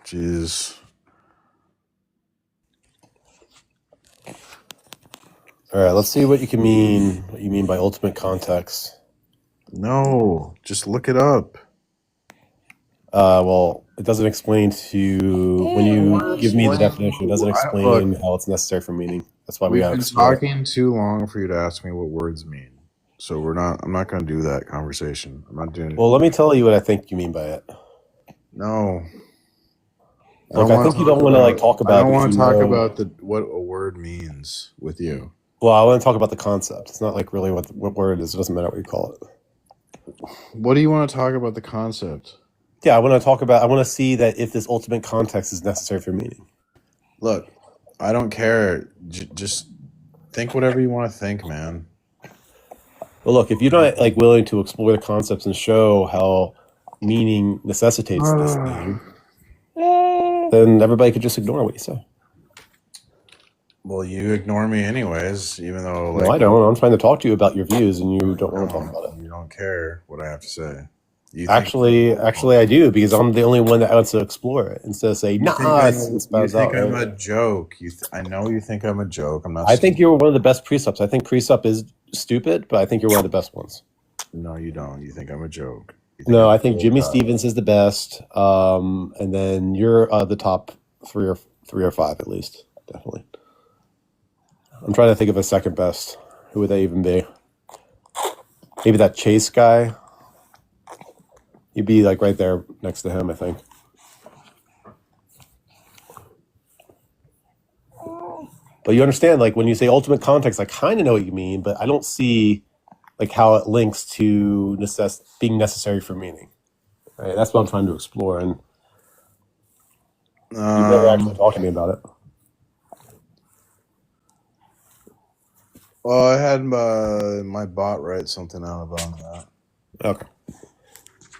Jeez. All right, let's see what you mean by ultimate context. No, just look it up. Well, it doesn't explain when you give me the definition, it doesn't explain how it's necessary for meaning. That's why we We've got been talking too long for you to ask me what words mean. So I'm not going to do that conversation. I'm not doing it. Well, let me tell you what I think you mean by it. No. Look, I think you don't want to talk about. I don't want to talk about what a word means with you. Well, I want to talk about the concept. It's not like really what word it is. It doesn't matter what you call it. What do you want to talk about the concept? Yeah, I want to see that if this ultimate context is necessary for meaning. Look, I don't care. Just think whatever you want to think, man. Well, look, if you're not willing to explore the concepts and show how meaning necessitates this thing, then everybody could just ignore what you say. Well, you ignore me anyways, even though... No, I don't. I'm trying to talk to you about your views, and you don't want to talk about it. You don't care what I have to say. Actually, I do, because I'm the only one that wants to explore it instead of say, "Nah." You think I'm a joke. I know you think I'm a joke. I'm not. I think you're one of the best presups. I think Presup is stupid, but I think you're one of the best ones. No, you don't. You think I'm a joke. No, I think Jimmy Stevens is the best, and then you're the top three or five at least, definitely. I'm trying to think of a second best. Who would they even be? Maybe that Chase guy. You'd be right there next to him, I think. But you understand, when you say ultimate context, I kind of know what you mean, but I don't see how it links to being necessary for meaning. Right? That's what I'm trying to explore, and you never actually talk to me about it. Well, I had my bot write something out about that. Okay.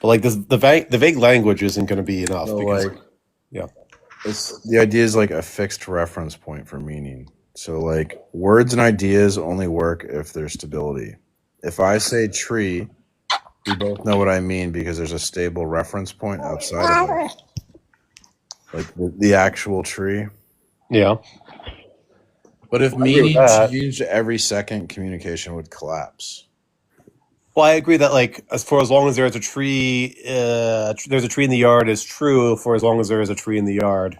But the vague language isn't going to be enough. So yeah, the idea is a fixed reference point for meaning. So words and ideas only work if there's stability. If I say tree, we both know what I mean because there's a stable reference point outside of it, the actual tree. Yeah. But if meaning changed every second, communication would collapse. Well, I agree that as long as there's a tree, there's a tree in the yard is true for as long as there is a tree in the yard,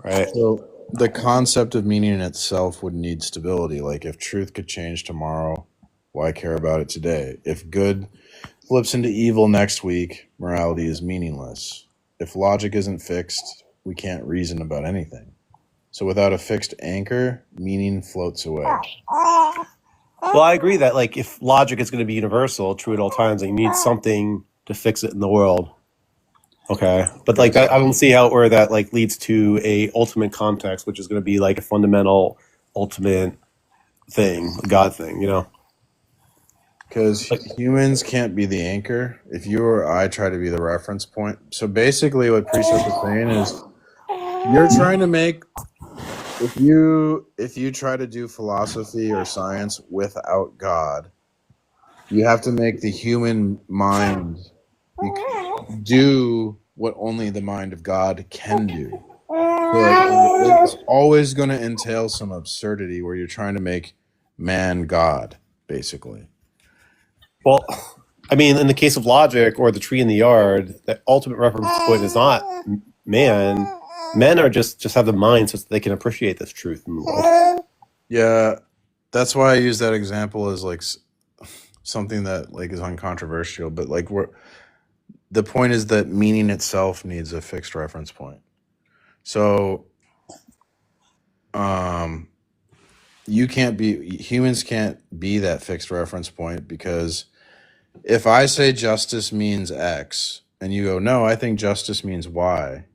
right? So the concept of meaning in itself would need stability. If truth could change tomorrow, why care about it today? If good flips into evil next week, morality is meaningless. If logic isn't fixed, we can't reason about anything. So without a fixed anchor, meaning floats away. Well, I agree that if logic is going to be universal, true at all times, you need something to fix it in the world. Okay, but I don't see where that leads to a ultimate context, which is going to be a fundamental, ultimate thing, God thing, Because humans can't be the anchor. If you or I try to be the reference point. So basically what Presups is saying is you're trying to make... If you try to do philosophy or science without God, you have to make the human mind do what only the mind of God can do. So it's always going to entail some absurdity where you're trying to make man God, basically. Well, I mean, in the case of logic or the tree in the yard, the ultimate reference point is not man. Men are just have the mind so they can appreciate this truth in the world. Yeah, that's why I use that example as something that is uncontroversial. But the point is that meaning itself needs a fixed reference point. So, humans can't be that fixed reference point, because if I say justice means X and you go, no, I think justice means Y,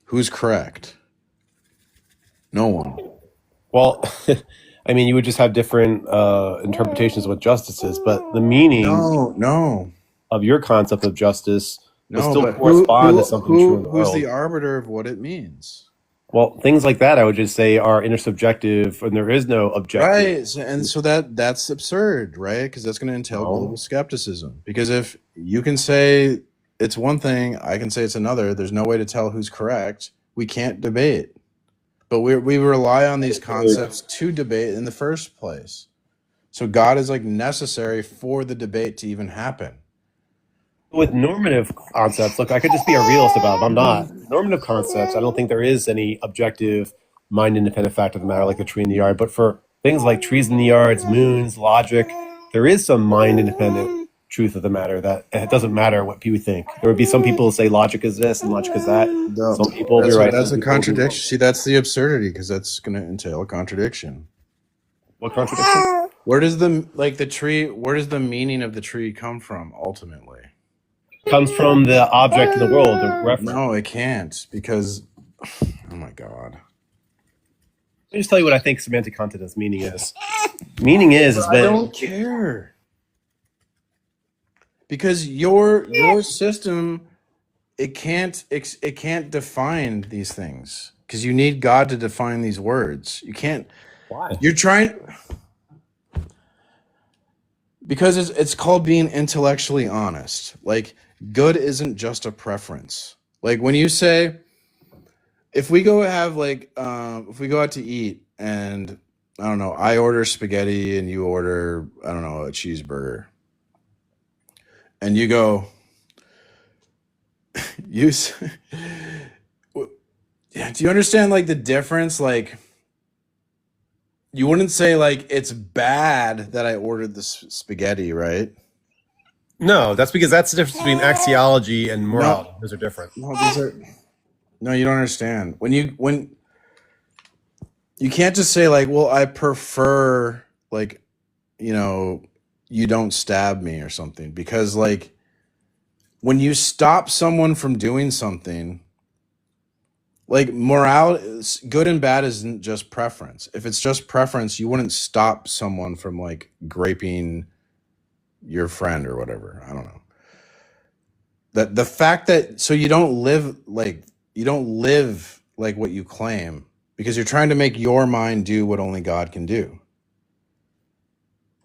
who's correct? No one. Well, I mean, you would just have different interpretations of what justice is, but the meaning of your concept of justice will still correspond to something true in the world. Who's the arbiter of what it means? Well, things like that, I would just say, are intersubjective, and there is no objective. Right, and so that's absurd, right? Because that's going to entail global skepticism. Because if you can say it's one thing. I can say it's another. There's no way to tell who's correct. We can't debate. But we rely on these concepts to debate in the first place. So God is like necessary for the debate to even happen. With normative concepts, look, I could just be a realist about it. I'm not. Normative concepts, I don't think there is any objective, mind-independent fact of the matter like a tree in the yard. But for things like trees in the yards, moons, logic, there is some mind-independent truth of the matter that it doesn't matter what people think. There would be some people who say logic is this and logic is that. No, Some people will be that's right. that's some a people will be wrong. contradiction. See, that's the absurdity because that's going to entail a contradiction. What contradiction? Where does the tree? Where does the meaning of the tree come from ultimately? Comes from the object in the world, the reference. No, it can't because. Oh my God. Let me just tell you what I think semantic content as meaning is. Meaning is I don't care. Because your system, it can't define these things because you need God to define these words. You can't. Why? You're trying. Because it's called being intellectually honest. Like, good isn't just a preference. Like when you say, if we go if we go out to eat and I don't know, I order spaghetti and you order, I don't know, a cheeseburger. And you go, do you understand like the difference? Like, you wouldn't say like it's bad that I ordered this spaghetti, right? No, that's because that's the difference between axiology and morality. Those are different. No, you don't understand. When you can't just say like, well, I prefer like, you don't stab me or something, because like when you stop someone from doing something, like morality, good and bad isn't just preference. If it's just preference, you wouldn't stop someone from like graping your friend or whatever. I don't know. The fact that so you don't live like what you claim because you're trying to make your mind do what only God can do.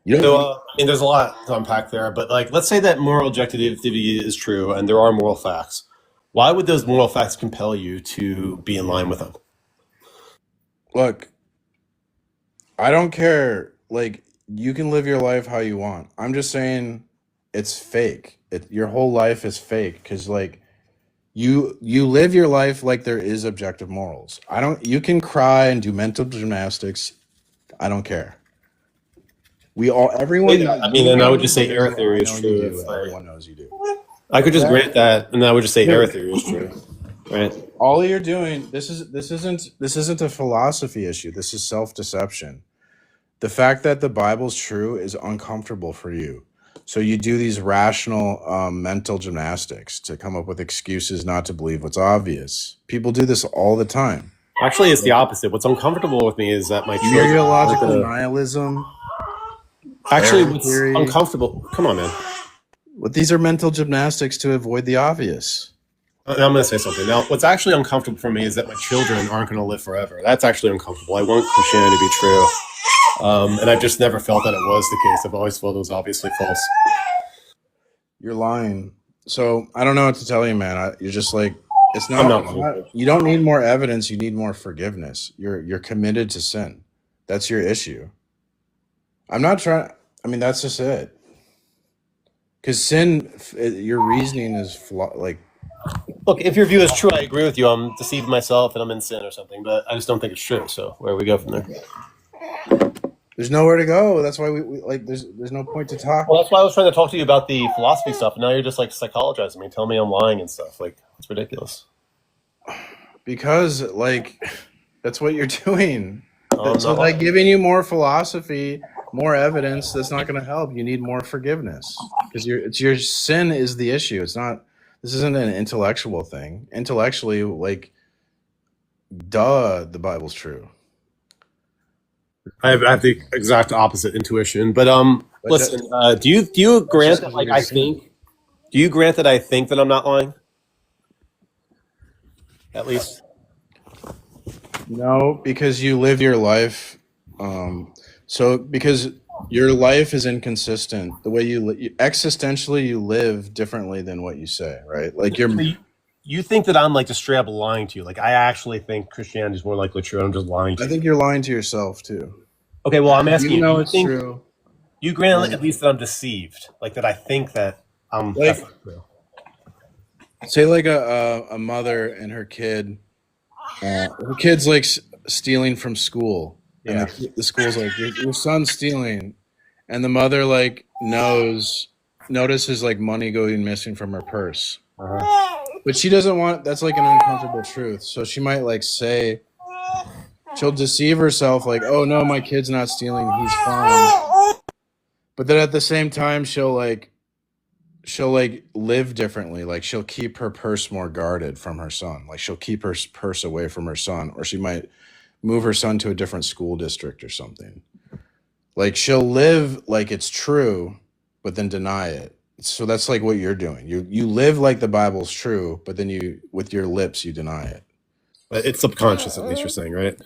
There's a lot to unpack there, but like, let's say that moral objectivity is true and there are moral facts. Why would those moral facts compel you to be in line with them? Look, I don't care. Like, you can live your life how you want. I'm just saying it's fake. Your whole life is fake because like you live your life like there is objective morals. You can cry and do mental gymnastics. I don't care. Everyone. Then I would just say error theory is true. Everyone knows you do. I could just grant that, and I would just say error theory is true, right? All you're doing, this isn't a philosophy issue. This is self-deception. The fact that the Bible's true is uncomfortable for you. So you do these rational mental gymnastics to come up with excuses not to believe what's obvious. People do this all the time. Actually, it's the opposite. What's uncomfortable with me is that my children... Mereological nihilism. Actually, what's uncomfortable... Come on, man. Well, these are mental gymnastics to avoid the obvious. I'm going to say something. Now, what's actually uncomfortable for me is that my children aren't going to live forever. That's actually uncomfortable. I want Christianity to be true. And I've just never felt that it was the case. I've always felt it was obviously false. You're lying. So I don't know what to tell you, man. You're just like, you don't need more evidence. You need more forgiveness. You're committed to sin. That's your issue. I'm not trying. I mean, that's just it. Because sin, your reasoning is like. Look, if your view is true, I agree with you. I'm deceiving myself and I'm in sin or something, but I just don't think it's true. So where we go from there? There's nowhere to go. That's why we like. There's no point to talk. Well, that's why I was trying to talk to you about the philosophy stuff, and now you're just like psychologizing me, telling me I'm lying and stuff. Like, it's ridiculous. Because like, that's what you're doing. So like, giving you more philosophy, more evidence, that's not going to help. You need more forgiveness because your sin is the issue. It's not. This isn't an intellectual thing. Intellectually, like, the Bible's true. I have the exact opposite intuition, but listen. Do you grant that? Like, do you grant that I think that I'm not lying? At least. No, because you live your life. So because Your life is inconsistent. The way existentially you live differently than what you say, right? Like you're. So you think that I'm like just straight up lying to you? Like I actually think Christianity is more likely true. I'm just lying to I you. think you're lying to yourself too. Okay, well I'm asking You you. Do know you it's think true. you grant at least that I'm deceived? Like that I think that that's Like not true. say like a mother and her kid. Her kid's like stealing from school, and Yeah. the school's like your son's stealing, and the mother like notices like money going missing from her purse, Uh-huh. but she doesn't want. That's like an uncomfortable truth, so she might like say she'll deceive herself like, oh no, my kid's not stealing, he's fine, but then at the same time she'll like live differently, like she'll keep her purse more guarded from her son, like she'll keep her purse away from her son, or she might move her son to a different school district or something. Like she'll live like it's true, but then deny it. So that's like what you're doing. You live like the Bible's true, but then you with your lips you deny it. But it's subconscious, at least you're saying, right?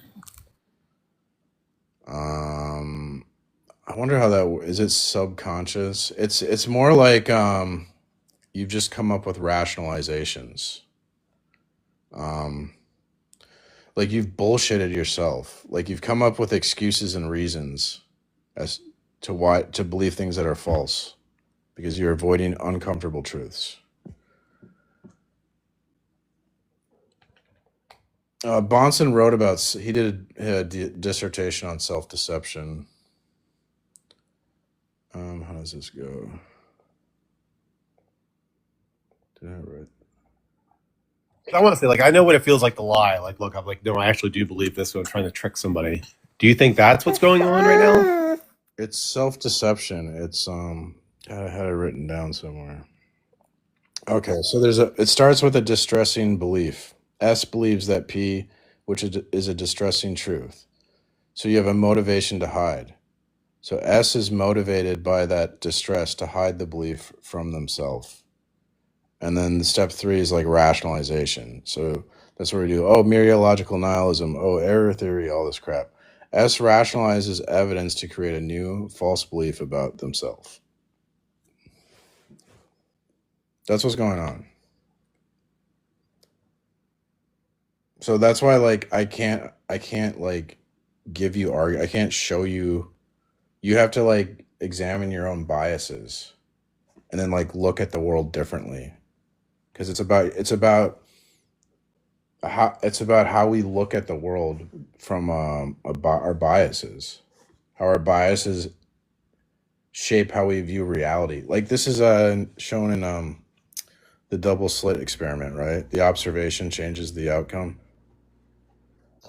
I wonder how that is. It subconscious? It's more like you've just come up with rationalizations. Like you've bullshitted yourself. Like you've come up with excuses and reasons as to why to believe things that are false because you're avoiding uncomfortable truths. Bonson wrote about, he did a dissertation on self-deception. How does this go? Did I write? I want to say, like, I know what it feels like to lie. Like, look, I'm like, no, I actually do believe this, so I'm trying to trick somebody. Do you think that's what's going on right now? It's self-deception. It's I had it written down somewhere. Okay, so it starts with a distressing belief. S believes that P, which is a distressing truth. So you have a motivation to hide. So S is motivated by that distress to hide the belief from themselves. And then the step 3 is like rationalization. So that's where we do, mereological nihilism, error theory, all this crap. S rationalizes evidence to create a new false belief about themselves. That's what's going on. So that's why like I can't like give you I can't show you. You have to like examine your own biases and then like look at the world differently. Because it's about how we look at the world from our biases, how our biases shape how we view reality. Like this is shown in the double slit experiment, right? The observation changes the outcome.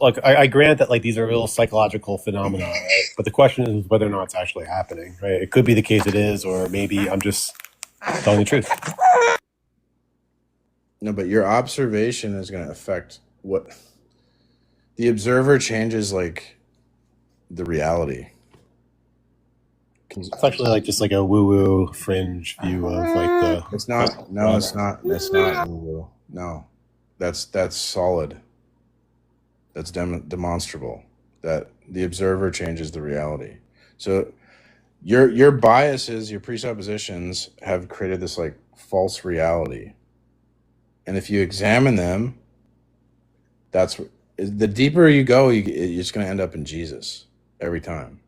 Look, I grant that like these are real psychological phenomena, right? But the question is whether or not it's actually happening, right? It could be the case it is, or maybe I'm just telling the truth. No, but your observation is going to affect what the observer changes, like the reality. It's actually like just like a woo-woo fringe view of like the. It's not. No, it's not. It's not. No, that's solid. That's demonstrable. That the observer changes the reality. So your biases, your presuppositions have created this like false reality. And if you examine them, that's the deeper you go, you're just going to end up in Jesus every time.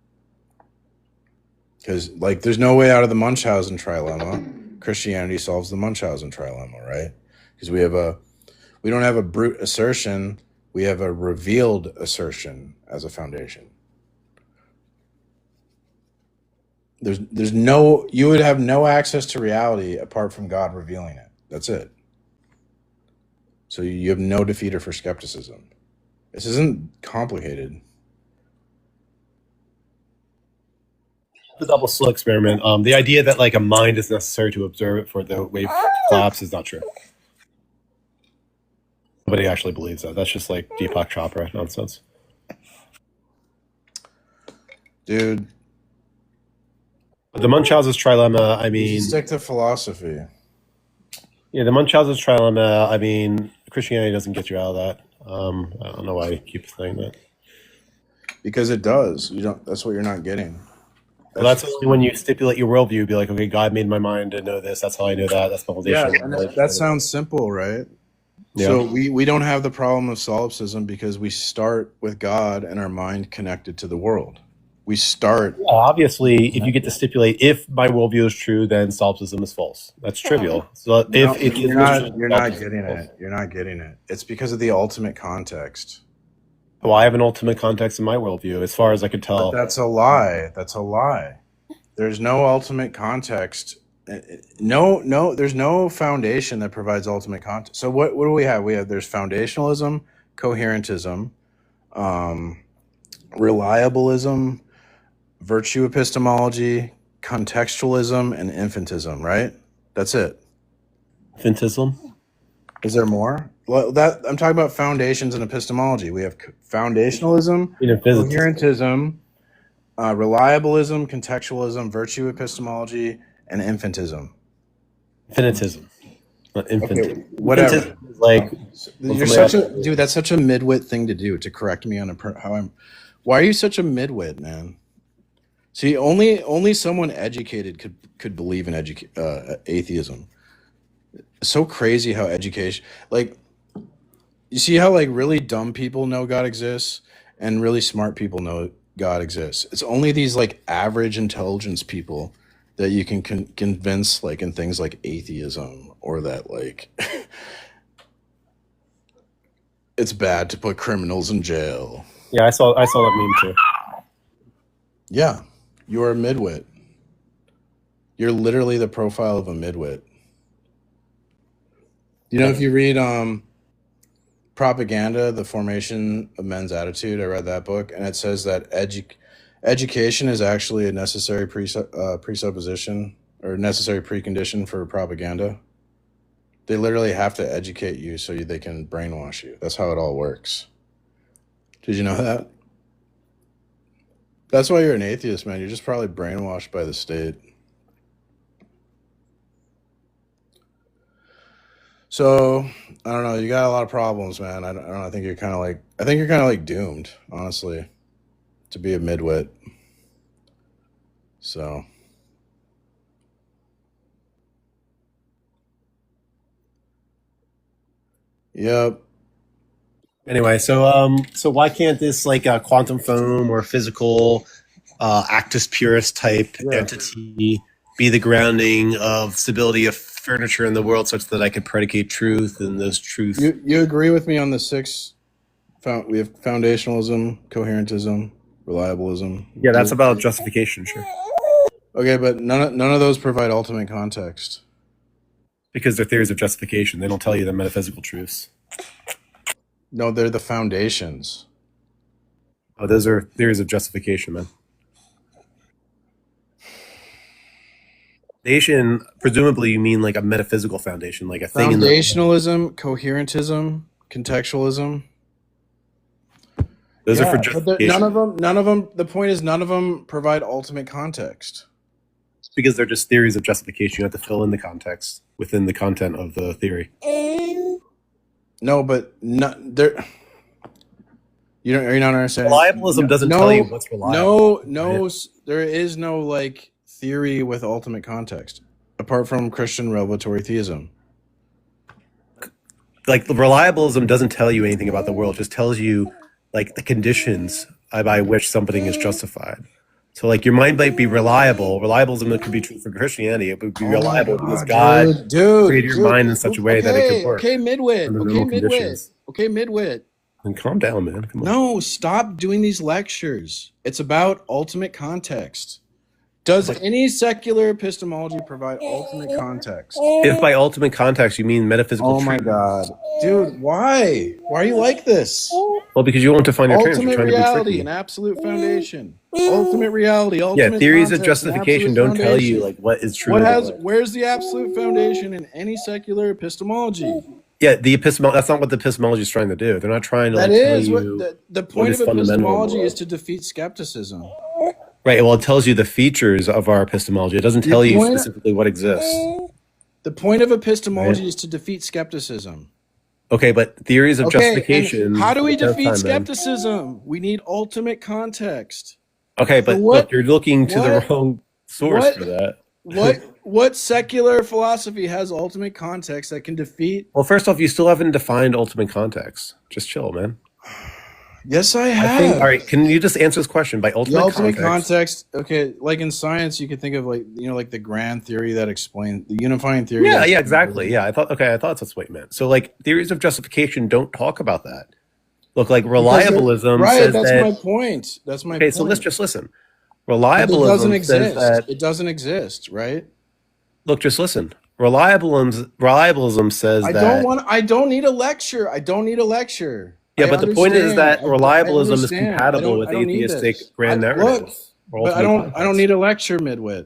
Because like there's no way out of the Munchausen trilemma. Christianity solves the Munchausen trilemma, right? Because we don't have a brute assertion, we have a revealed assertion as a foundation. You would have no access to reality apart from God revealing it. That's it. So you have no defeater for skepticism. This isn't complicated. The double slit experiment. The idea that like a mind is necessary to observe it for the wave to collapse is not true. Nobody actually believes that. That's just like Deepak Chopra nonsense. Dude. But the Munchausen's trilemma, I mean... Stick to philosophy. Yeah, the Munchausen's trilemma, I mean, Christianity doesn't get you out of that. I don't know why you keep saying that. Because it does. That's what you're not getting. Well, that's only when you stipulate your worldview. Be like, okay, God made my mind to know this. That's how I know that. That's the foundation. Yeah, and that sounds simple, right? Yeah. So we don't have the problem of solipsism because we start with God and our mind connected to the world. We start. Obviously, if you get to stipulate if my worldview is true, then solipsism is false. That's trivial. So if you're not getting it. You're not getting it. It's because of the ultimate context. Well, I have an ultimate context in my worldview, as far as I could tell. But that's a lie. That's a lie. There's no ultimate context. No, there's no foundation that provides ultimate context. So what do we have? There's foundationalism, coherentism, reliabilism, virtue epistemology, contextualism, and infantism, right? That's it. Infantism? Is there more? Well, I'm talking about foundations in epistemology. We have foundationalism, coherentism, reliabilism, contextualism, virtue epistemology, and infantism. Infinitism. Not infantism. Okay, whatever. Infantism is like you're such a dude. That's such a midwit thing to do, to correct me on how I'm. Why are you such a midwit, man? See, only someone educated could believe in atheism. It's so crazy how education, like, you see how like really dumb people know God exists and really smart people know God exists. It's only these like average intelligence people that you can convince, like, in things like atheism, or that like it's bad to put criminals in jail. Yeah, I saw that meme too. Yeah, you're a midwit. You're literally the profile of a midwit. You know, if you read Propaganda, The Formation of Men's Attitude, I read that book, and it says that education is actually a necessary presupposition or necessary precondition for propaganda. They literally have to educate you so they can brainwash you. That's how it all works. Did you know that? That's why you're an atheist, man. You're just probably brainwashed by the state. So I don't know. You got a lot of problems, man. I don't know. I think you're kind of like doomed, honestly, to be a midwit. So. Yep. Anyway, so why can't this like quantum foam or physical actus purus type entity be the grounding of stability of furniture in the world, such that I could predicate truth and those truths? You agree with me on the six? We have foundationalism, coherentism, reliabilism. Yeah, that's about justification, sure. Okay, but none of those provide ultimate context. Because they're theories of justification. They don't tell you the metaphysical truths. No, they're the foundations. Oh, those are theories of justification, man. Foundation, presumably you mean like a metaphysical foundation, like a thing. Foundationalism, coherentism, contextualism. Those are for justification. None of them. The point is, none of them provide ultimate context. Because they're just theories of justification. You have to fill in the context within the content of the theory. No, but they're. You're not understanding. Reliabilism doesn't tell you what's reliable. No, there is no like theory with ultimate context apart from Christian revelatory theism. Like the reliabilism doesn't tell you anything about the world; it just tells you like the conditions by which something is justified. So, like, your mind might be reliable. Reliabilism could be true for Christianity. It would be reliable because God created your mind in such a way that it could work. Okay, midwit. Okay, midwit. And calm down, man. Come on. No, stop doing these lectures. It's about ultimate context. Does any secular epistemology provide ultimate context? If by ultimate context you mean metaphysical truth. Oh my God. Dude, why? Why are you like this? Well, because you want to find your terms. Ultimate reality, an absolute foundation. Ultimate reality, ultimate theories context, of justification don't tell you like what is true. Where's the absolute foundation in any secular epistemology? Yeah, the epistemology. That's not what the epistemology is trying to do. They're not trying to. Tell you the point of epistemology is to defeat skepticism. Right. Well, it tells you the features of our epistemology. It doesn't tell you specifically what exists. The point of epistemology is to defeat skepticism. Okay, but theories of justification. How do we defeat skepticism? We need ultimate context. Okay, So but look, you're looking to the what wrong source what for that. what secular philosophy has ultimate context that can defeat? Well, first off, you still haven't defined ultimate context. Just chill, man. Yes, I I think. All have. right, can you just answer this question by The ultimate ultimate context? context, okay, like in science, you could think of like like the grand theory that explains the unifying theory that Yeah, explains exactly. everything. Yeah, I thought. Okay, I thought that's what you meant. So, like, theories of justification don't talk about that. Look, like Because they're reliabilism right. says That's that. my point. That's my Okay, so let's point. just listen. But it doesn't Reliabilism says exist. that. It doesn't exist, right? Look, just listen. Reliabilism says that. I don't need a lecture. I don't need a lecture. Yeah, I but the point is understand. that I reliabilism is understand. compatible with I don't need this. atheistic grand Look, narratives or but ultimate I don't context. need a lecture midwit.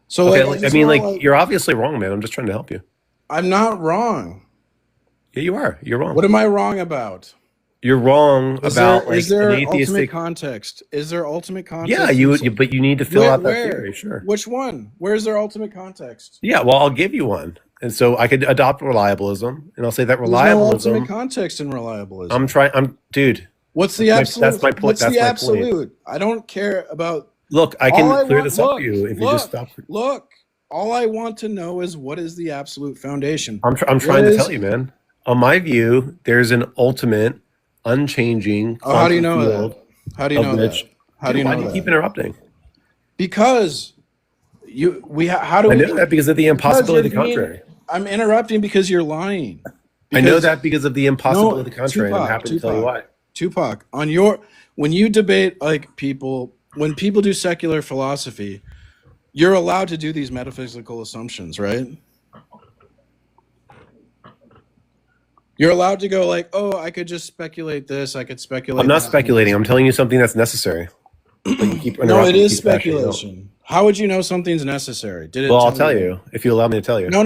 So Okay, like I like, I just mean, want to like, like you're obviously wrong, man. I'm just trying to help you. I'm not wrong. Yeah, you are. You're wrong. What am I wrong about? You're wrong about Is like an there ultimate atheistic. context? Is there ultimate Yeah, context? In but you need to fill out that where? theory, sure. Which one? Where's their ultimate context? Yeah, well, I'll give you one, and so I could adopt reliabilism, and I'll say that There's no ultimate reliabilism. context in reliabilism. Dude. What's the That's absolute? my point. What's That's the my point. absolute? I don't care about Look, I all can I clear want. this up for you if you just stop. Look. All I want to know is what is the absolute foundation? I'm What trying to is? tell you, man. On my view, there's an ultimate, unchanging Oh, how do you quantum know field that? How do you of know which. that? How do you Dude, why know do you keep that? interrupting? Because how do I we? know that because of the Because you're impossibility of the being. contrary. I'm interrupting because you're lying. I know Because that because of the impossibility of the contrary. I'm happy to tell you why. Tupac, when you debate like people, when people do secular philosophy, you're allowed to do these metaphysical assumptions, right? You're allowed to go like, oh, I could just speculate this, I could speculate I'm not that. speculating. I'm telling you something that's necessary. But you keep No, it interrupting. is Keep bashing out. speculation. How would you know something's necessary? Did it Well, I'll tell you if you allow me to tell you. No.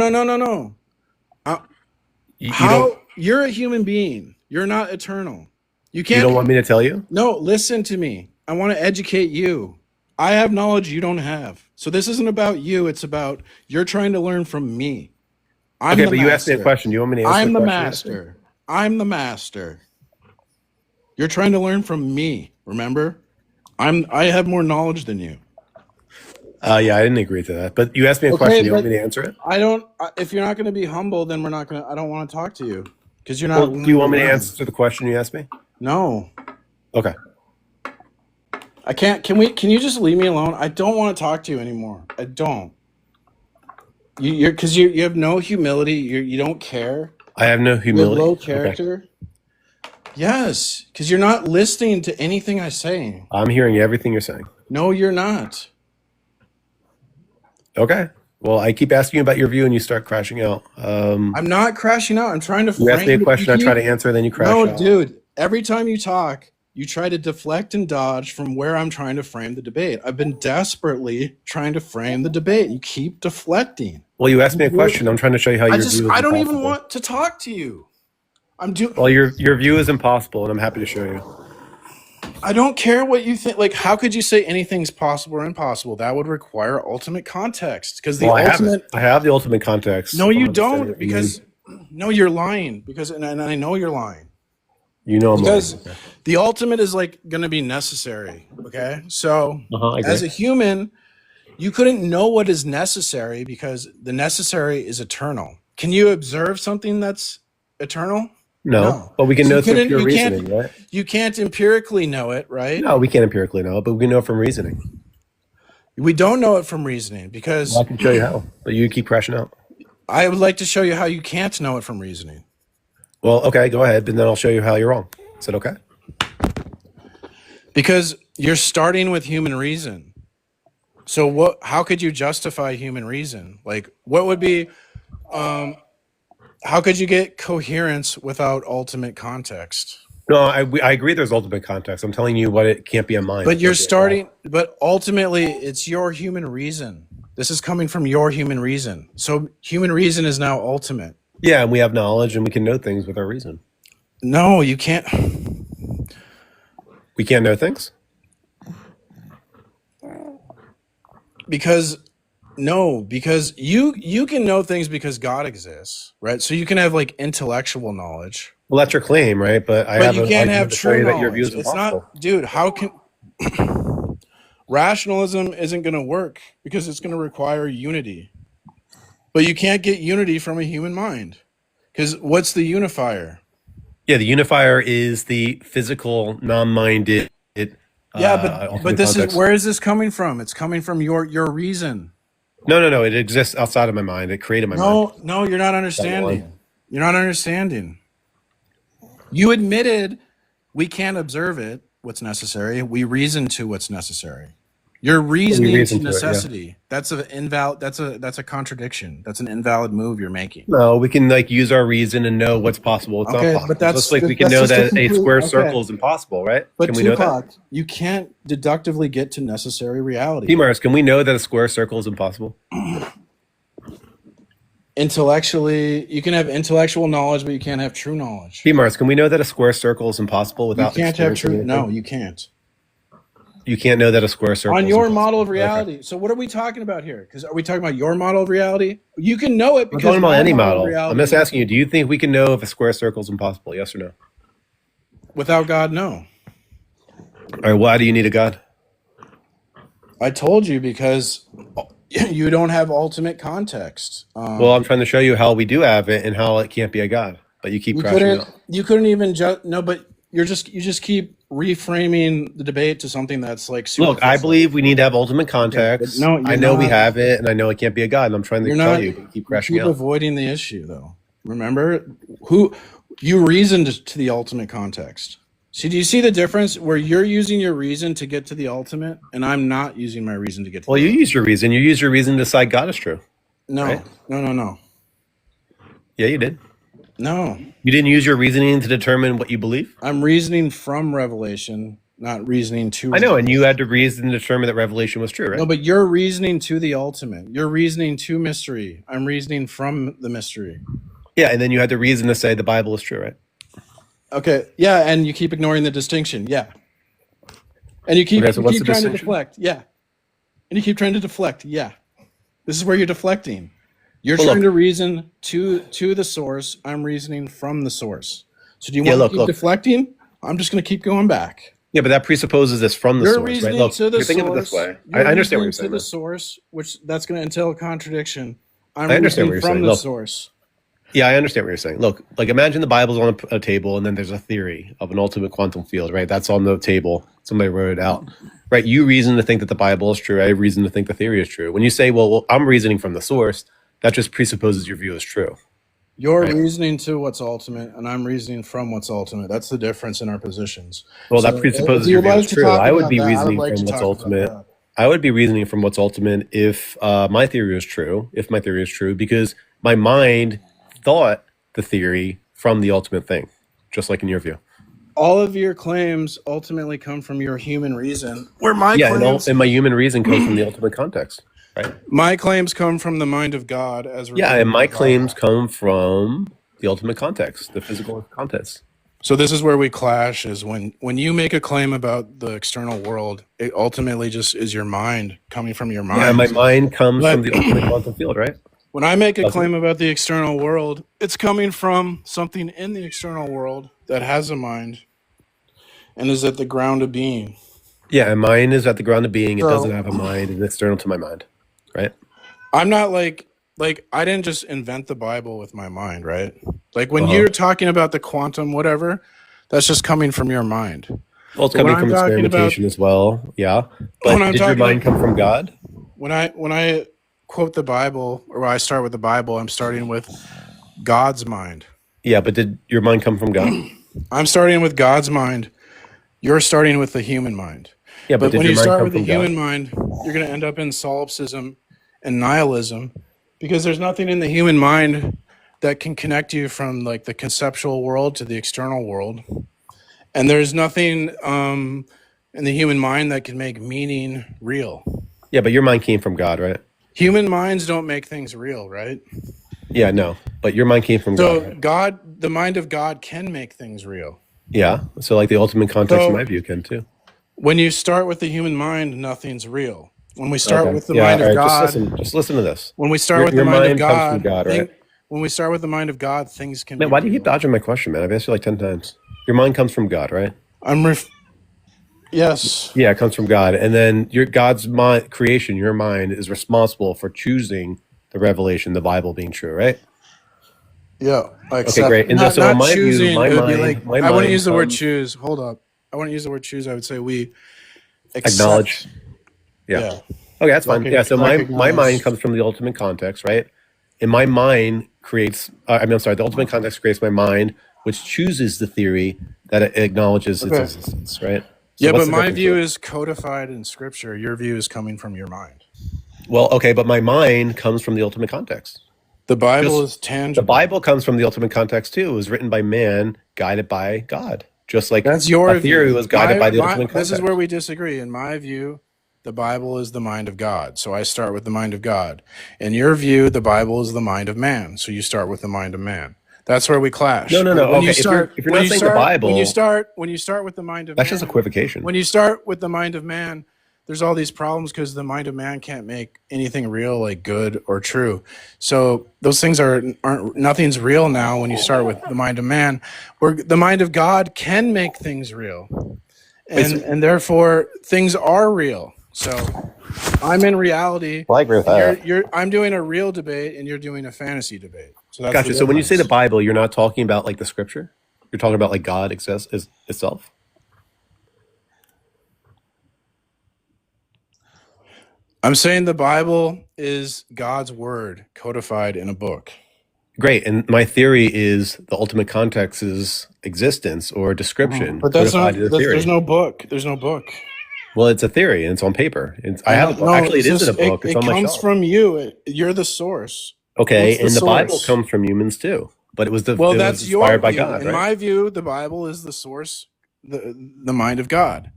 You How don't. you're a human being. You're not eternal. You You can't. don't want me to tell you? No, listen to me. I want to educate you. I have knowledge you don't have. So this isn't about you. It's about you're trying to learn from me. I'm Okay, the but you asked me a master. question. Do you want me to answer I'm the the question? you asked me? master. I'm the master. You're trying to learn from me. Remember, I have more knowledge than you. Yeah, I didn't agree to that. But you asked me a question. Do you want me to answer it? I don't. If you're not going to be humble, then we're not going to. I don't want to talk to you because you're not. Well, do you want me to answer the question you asked me? No, Okay. I can't. Can you just leave me alone? I don't want to talk to you anymore. I don't. You're because you have no humility. You don't care. I have no You have humility. low Okay. character. Yes, because you're not listening to anything I say. I'm hearing everything you're saying. No, you're not. Okay. Well, I keep asking you about your view and you start crashing out. I'm not crashing out. I'm trying to You ask me a frame. question, I try to answer, then you crash No, out. dude. Every time you talk, you try to deflect and dodge from where I'm trying to frame the debate. I've been desperately trying to frame the debate. You keep deflecting. Well, you asked me a question. I'm trying to show you how your view is I don't even impossible. want to talk to you. Well, your view is impossible, and I'm happy to show you. I don't care what you think. Like, how could you say anything's possible or impossible? That would require ultimate context. Because the Well, ultimate. I have the ultimate context. No, you I'm understanding don't. what you Because no, you're lying. Because and I know you're lying. mean. You know I'm Because lying. Okay. the ultimate is like going to be necessary. Okay, so I agree. as a human, you couldn't know what is necessary because the necessary is eternal. Can you observe something that's eternal? No, but we can So know you through couldn't- pure you can't- reasoning, right? You can't empirically know it, right? No, we can't empirically know it, but we can know from reasoning. We don't know it from reasoning because Well, I can show you how, but you keep crashing out. I would like to show you how you can't know it from reasoning. Well, okay, go ahead, but then I'll show you how you're wrong. Is that okay? Because you're starting with human reason. So how could you justify human reason? Like what would be how could you get coherence without ultimate context? No, I agree there's ultimate context. I'm telling you what it can't be in mind. But you're starting but ultimately it's your human reason. This is coming from your human reason. So human reason is now ultimate. Yeah, and we have knowledge and we can know things with our reason. No, you can't. We can't know things? Because you can know things because God exists, right? So you can have like intellectual knowledge. Well, that's your claim, right? But But you can't have to show you true that your view knowledge. is It's impossible. not, dude, how can Rationalism isn't going to work because it's going to require unity. But you can't get unity from a human mind. Because what's the unifier? Yeah, the unifier is the physical, non-minded. Yeah, but ultimate this is context. where is this coming from? It's coming from your reason. No. It exists outside of my mind. It created my mind. No, you're not understanding. You're not understanding. You admitted we can't observe it, what's necessary. We reason to what's necessary. You're reasoning reason to to it, yeah. necessity. That's a contradiction. That's an invalid move you're making. No, we can like use our reason and know what's possible. What's Okay, not possible. but that's just like we can that's know just a that a complete- square okay. circle is impossible, right? But Can we know that? Tupac, you can't deductively get to necessary reality. P-Mars, can we know that a square circle is impossible? Intellectually, you can have intellectual knowledge, but you can't have true knowledge. P-Mars, can we know that a square circle is impossible You without can't have experiencing true. anything? No, you can't. You can't know that a square circle On is your impossible. model of reality. So what are we talking about here? Because are we talking about your model of reality? You can know it I'm because talking about my any of model. reality- I'm just asking you, do you think we can know if a square circle is impossible? Yes or no? Without God, no. All right, why do you need a God? I told you because you don't have ultimate context. Well, I'm trying to show you how we do have it and how it can't be a God. But you keep crashing out. You couldn't even no, but you just keep reframing the debate to something that's like Look, I believe we need to have ultimate context. no, you're I know we not. have it, and I know it can't be a God. And I'm trying to You're tell not. you, but you keep You crashing keep out. avoiding the issue, though. Remember, who you reasoned to the ultimate context. See, do you see the difference where you're using your reason to get to the ultimate, and I'm not using my reason to get to Well, the you use your reason. You use your reason to decide God is true. No, right? no. Yeah, you did. No, You didn't use your reasoning to determine what you believe. I'm reasoning from revelation, not reasoning to. I know, and you had to reason to determine that revelation was true, right? No, but you're reasoning to the ultimate. You're reasoning to mystery. I'm reasoning from the mystery. Yeah, and then you had to reason to say the Bible is true, right? Okay, yeah, and you keep ignoring the distinction. Yeah, and you keep, Okay, so you what's keep the trying to distinction? deflect. Yeah, and you keep trying to deflect. Yeah, this is where you're deflecting. You're Well, trying look. to reason to the source. I'm reasoning from the source. So do you Yeah, want look, to keep look. deflecting? I'm just going to keep going back. Yeah, but that presupposes this from the You're source, right? reasoning Look, to the you're thinking of it source. this way. You're I understand what reasoning you're to saying. the man. source, which that's going to entail a contradiction. I'm I understand reasoning what you're from saying. the Look. source. Yeah, I understand what you're saying. Look, like imagine the Bible's on a table and then there's a theory of an ultimate quantum field, right? That's on the table. Somebody wrote it out, right? You reason to think that the Bible is true. I reason to think the theory is true. When you say, well, I'm reasoning from the source, that just presupposes your view is true. You're Right. reasoning to what's ultimate, and I'm reasoning from what's ultimate. That's the difference in our positions. Well, So, that presupposes if your you'd view like is to true. talk I would about be that, I would reasoning like from to what's talk about ultimate. that. I would be reasoning from what's ultimate if my theory is true, because my mind thought the theory from the ultimate thing, just like in your view. All of your claims ultimately come from your human reason, where my Yeah, claims, and my human reason comes from the ultimate context, right? my claims come from the mind of God. As Yeah, revealed and my by God. claims come from the ultimate context, the physical context. So this is where we clash: is when you make a claim about the external world, it ultimately just is your mind coming from your mind. Yeah, my mind comes But- from the ultimate quantum field, right? When I make a Doesn't claim about the external world, it's coming from something in the external world that has a mind and is at the ground of being. Yeah, and mine is at the ground of being. It So- doesn't have a mind. It's external to my mind, right? I'm not like I didn't just invent the Bible with my mind, right? Like when Uh-huh. you're talking about the quantum whatever, that's just coming from your mind. Well, it's So when coming I'm from talking experimentation as well. Yeah, but When I'm did your talking mind about- come from God? When I quote the Bible, or when I start with the Bible, I'm starting with God's mind. Yeah, but did your mind come from God? I'm starting with God's mind. You're starting with the human mind. Yeah, but But did when your you mind start come with the from God? human mind, you're going to end up in solipsism and nihilism because there's nothing in the human mind that can connect you from like the conceptual world to the external world. And there's nothing in the human mind that can make meaning real. Yeah, but your mind came from God, right? Human minds don't make things real, right? Yeah, no, but your mind came from So God, right? God, the mind of God can make things real. Yeah, so like the ultimate context, So- in my view, can too. When you start with the human mind, nothing's real. When we start Okay. with the Yeah, mind of all right, God, just listen to this. when we start Your- with the your mind of mind comes from God, God, right? when we start with the mind of God, things can Man, be why do you keep real. dodging my question, man? I've asked you like 10 times. Your mind comes from God, right? Yes. Yeah, it comes from God. And then God's mind, creation, your mind, is responsible for choosing the revelation, the Bible being true, right? Yeah, I Okay, accept. great. And so in Not my view, choosing. It would be like my I wouldn't mind use the word comes choose. Hold up. I wouldn't use the word choose. I would say we acknowledge. accept. Yeah. Yeah. Okay, that's fine. Yeah, so my mind Recognize. comes from the ultimate context, right? And my mind creates, I'm sorry, the ultimate context creates my mind, which chooses the theory that it acknowledges its Okay. existence, right? So Yeah, what's but the my difference view here? is codified in Scripture. Your view is coming from your mind. Well, okay, but my mind comes from the ultimate context. The Bible Just is the tangible. Bible comes from the ultimate context too. It was written by man, guided by God. Just like That's a your theory view. was guided by the My ultimate this is where context. we disagree. In my view, the Bible is the mind of God. So I start with the mind of God. In your view, the Bible is the mind of man. So you start with the mind of man. That's where we No, clash. no, But no. Okay, if you're not saying the Bible, when you start with the mind of that's just man, equivocation. when you start with the mind of man, there's all these problems because the mind of man can't make anything real, like good or true. So those things aren't nothing's real now when you start with the mind of man. Where the mind of God can make things real, Wait, so, and therefore things are real. So I'm in reality, well, I agree with and that. I'm doing a real debate, and you're doing a fantasy debate. So that's the Gotcha. So when you say the difference. Bible, you're not talking about like the scripture. You're talking about like God exists is itself. I'm saying the Bible is God's word codified in a book. Great. And my theory is the ultimate context is existence or description But that's codified not. in a There's theory. no book. There's no book. Well, it's a theory and it's on paper. I I have a don't book. know. Actually, it It's isn't a just book. It's it on my comes shelf. from you. You're the source. Okay, What's the and the Bible source? comes from humans too, but Well, it was that's your inspired by view. God, In right? my view, the Bible is the source, the mind of God.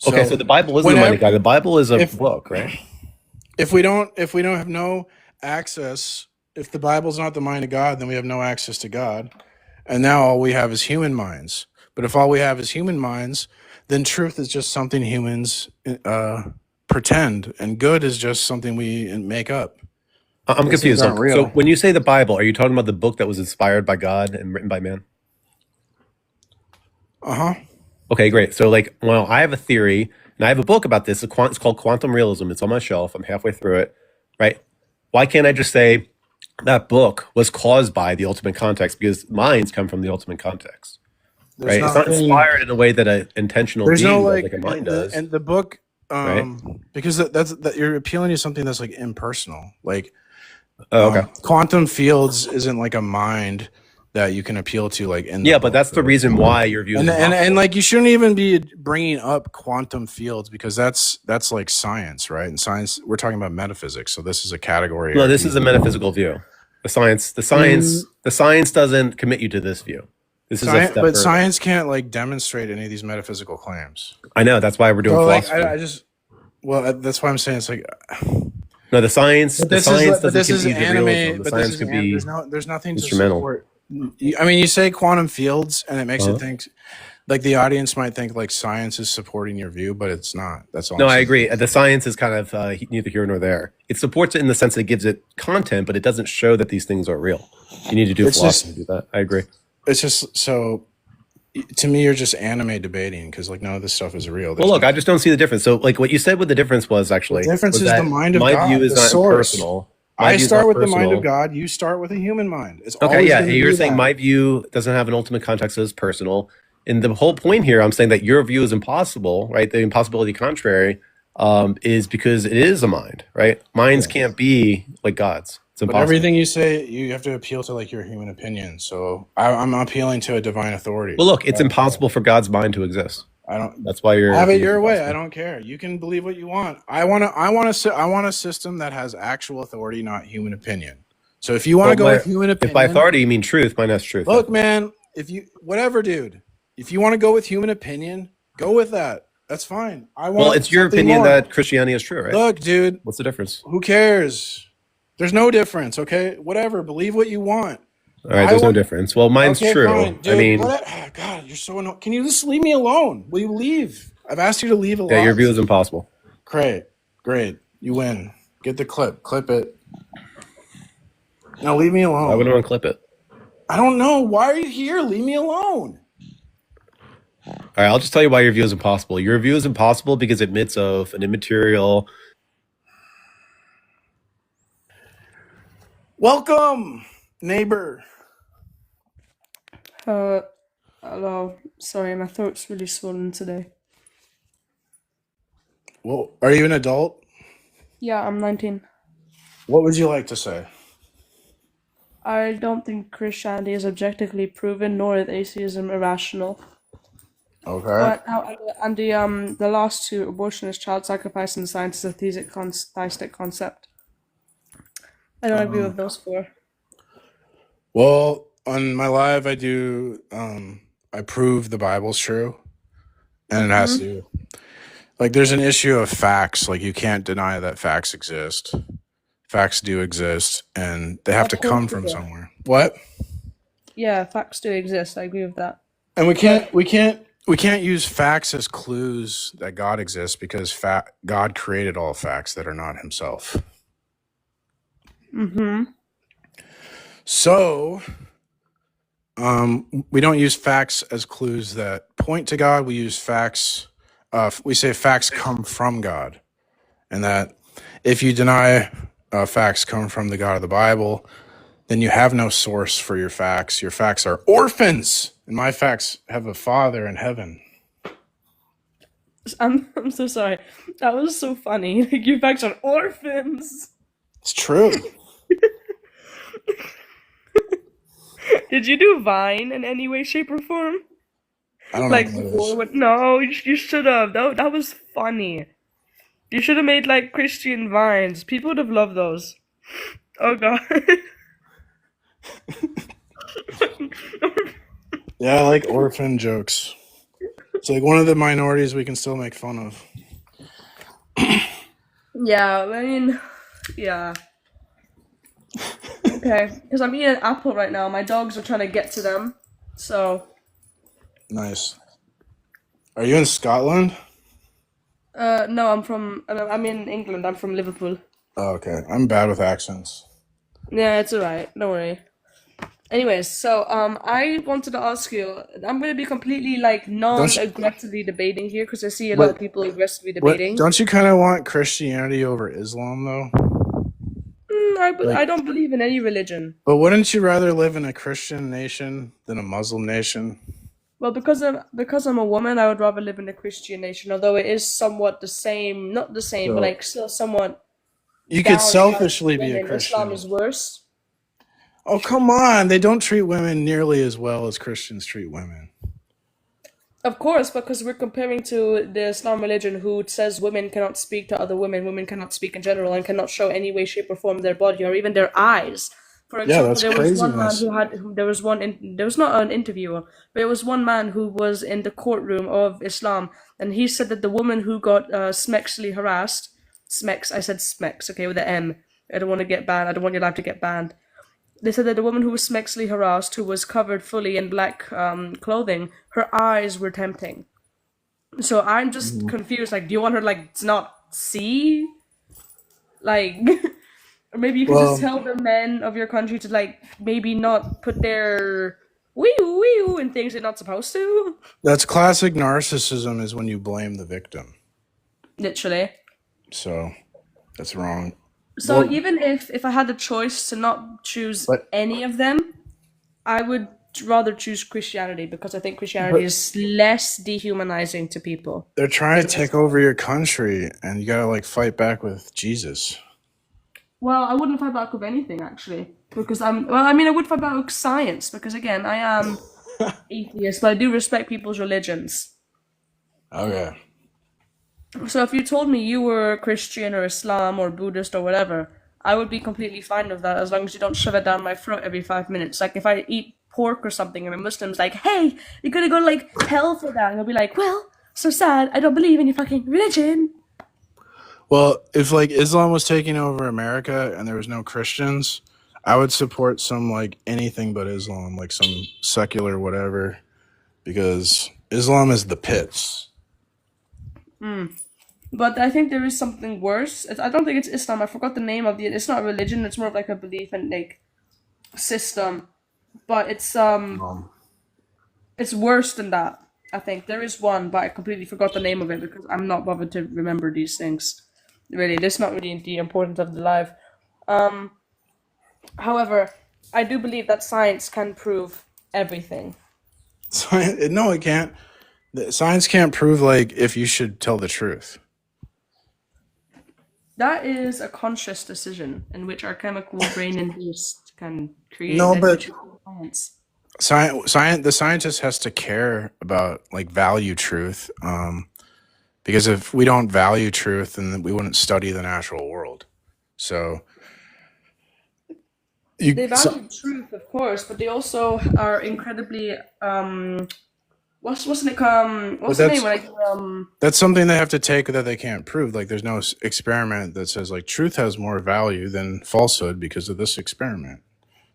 Okay, so So the Bible isn't the mind of whenever God. The Bible is a if book, right? if we don't have no access, if the Bible's not the mind of God, then we have no access to God. And now all we have is human minds. But if all we have is human minds, then truth is just something humans pretend, and good is just something we make up. I'm Those things confused. aren't Look, so real. when you say the Bible, are you talking about the book that was inspired by God and written by man? Uh huh. Okay, great. So, like, well, I have a theory, and I have a book about this. It's called Quantum Realism. It's on my shelf. I'm halfway through it, right? Why can't I just say that book was caused by the ultimate context? Because minds come from the ultimate context, There's right? It's not nothing. inspired in a way that an intentional There's no being does, like like a mind does, and the book right? because that you're appealing to something that's like impersonal. Like Oh, okay. quantum fields isn't like a mind that you can appeal to like in the Yeah, but book. that's the reason why your view is And impossible. like you shouldn't even be bringing up quantum fields because that's like science, right? And science we're talking about metaphysics, so this is a category. No, this is a metaphysical view. The science doesn't commit you to this view. This is a Science, step but further. science can't like demonstrate any of these metaphysical claims. I know that's why we're doing So like philosophy. I just that's why I'm saying it's like No, the science but doesn't this is commit you to realism. anime. The But this science is could be there's nothing to instrumental. support. I mean, you say quantum fields, and it makes it Uh-huh. think like the audience might think like science is supporting your view, but it's not. That's all. No, I'm I saying. agree. The science is kind of neither here nor there. It supports it in the sense that it gives it content, but it doesn't show that these things are real. You need to do It's philosophy just to do that. I agree. it's just so to me you're just anime debating because like none of this stuff is real. Well, There's look, I nothing. just don't see the difference. So, like, what you said, what the difference was The actually difference was is the that mind of my view God, is the not source. impersonal. My I view is start not with the mind of personal. God. You start with a human mind. It's Okay, always yeah, going to you're be saying that. my view doesn't have an ultimate context as personal. And the whole point here, I'm saying that your view is impossible, right? The impossibility contrary is because it is a mind, right? Minds Yeah. can't be like God's. It's But impossible. everything you say, you have to appeal to like your human opinion. So I'm appealing to a divine authority. Well, look, it's impossible for God's mind to exist. I don't That's why your have it view is your way. I impossible. don't care. You can believe what you want. I want a system that has actual authority, not human opinion. So if you want Well, to go with human if by opinion, authority you mean truth, mine has truth. look, Definitely. man, if you whatever, dude, if you want to go with human opinion, go with that. That's fine. I Well, want it's your something opinion more. that Christianity is true, right? Look, dude, What's the difference? who cares? There's no difference, okay? Whatever, believe what you want. All right, I there's no want difference. Well, mine's Okay, fine, true. I dude. mean, What? God, you're so annoying. Can you just leave me alone? Will you leave? I've asked you to leave a yeah, your lot. view is impossible. Great, great. You win. Get the clip. Clip it. Now leave me I wouldn't alone. unclip it. I don't know. Why are you here? Leave me alone. All All right, I'll just tell you why your view is impossible. Your view is impossible because it admits of an immaterial. Welcome, neighbor. Hello. Sorry, my throat's really swollen today. Well, are you an adult? Yeah, I'm 19. What would you like to say? I don't think Christianity is objectively proven, nor is atheism irrational. Okay. But the last two, abortion is child sacrifice, and science is a theistic concept. I don't agree with those four. Well, on my live, I do. I prove the Bible's true, and it has to. Like, there's an issue of facts. Like, you can't deny that facts exist. Facts do exist, and they have to come from somewhere. What? Yeah, facts do exist. I agree with that. And we can't use facts as clues that God exists because God created all facts that are not Himself. So, we don't use facts as clues that point to God. We use facts. We say facts come from God, and that if you deny facts come from the God of the Bible, then you have no source for your facts. Your facts are orphans, and my facts have a father in heaven. I'm so sorry. That was so funny. Like, your facts are orphans. It's true. Did you do Vine in any way, shape, or form? I don't Like, know what it is. no, you should have. That was funny. You should have made like Christian Vines. People would have loved those. Oh god. Yeah, I like orphan jokes. It's like one of the minorities we can still make fun of. Yeah, I mean, yeah. Okay, because I'm eating an apple right now. My dogs are trying to get to them, so. Nice. Are you in Scotland? No, I'm in England. I'm from Liverpool. Oh, okay. I'm bad with accents. Yeah, it's alright. Don't worry. Anyways, so I wanted to ask you. I'm gonna be completely like non-aggressively debating here because I see a lot of people aggressively debating. Don't you kind of want Christianity over Islam, though? I don't believe in any religion. But wouldn't you rather live in a Christian nation than a Muslim nation? Well, because I'm a woman, I would rather live in a Christian nation. Although it is somewhat the same, not the same, but like still somewhat. You could selfishly be a Islam Christian. is worse. Oh, come on. They don't treat women nearly as well as Christians treat women. Of course, because we're comparing to the Islam religion, who says women cannot speak to other women cannot speak in general, and cannot show any way, shape, or form their body or even their eyes. For example, that's there was one man craziness. there was not an interviewer, but it was one man who was in the courtroom of Islam, and he said that the woman who got sexually harassed, I said smex, okay, with an M. I don't want to get banned. I don't want your life to get banned. They said that the woman who was sexually harassed, who was covered fully in black clothing, her eyes were tempting. So I'm just confused. Like, do you want her like to not see? Like, or maybe you could just tell the men of your country to like maybe not put their wee in things they're not supposed to. That's classic narcissism, is when you blame the victim. Literally. So that's wrong. So even if I had the choice to not choose any of them, I would rather choose Christianity because I think Christianity is less dehumanizing to people. They're trying to take over your country, and you gotta like fight back with Jesus. Well, I wouldn't fight back with anything actually, because I would fight back with science because again, I am atheist, but I do respect people's religions. Okay. So if you told me you were Christian or Islam or Buddhist or whatever, I would be completely fine with that as long as you don't shove it down my throat every 5 minutes. Like if I eat pork or something and a Muslim's like, hey, you're gonna go to like hell for that, and I'll be like, well, so sad, I don't believe in your fucking religion. Well, if like Islam was taking over America and there was no Christians, I would support some like anything but Islam, like some secular whatever, because Islam is the pits. But I think there is something worse. I don't think it's Islam. I forgot the name of it's not a religion. It's more of like a belief and like system. But it's worse than that. I think there is one, but I completely forgot the name of it because I'm not bothered to remember these things. Really, that's not really the importance of the life. Um, However, I do believe that science can prove everything. No, it can't. Science can't prove like if you should tell the truth. That is a conscious decision in which our chemical brain induced can create No, that, but which is science. the scientist has to care about like value truth. Because if we don't value truth, then we wouldn't study the natural world. So They you so, value truth, of course, but they also are incredibly what's but what's the name? Like that's something they have to take that they can't prove. Like there's no experiment that says like truth has more value than falsehood because of this experiment.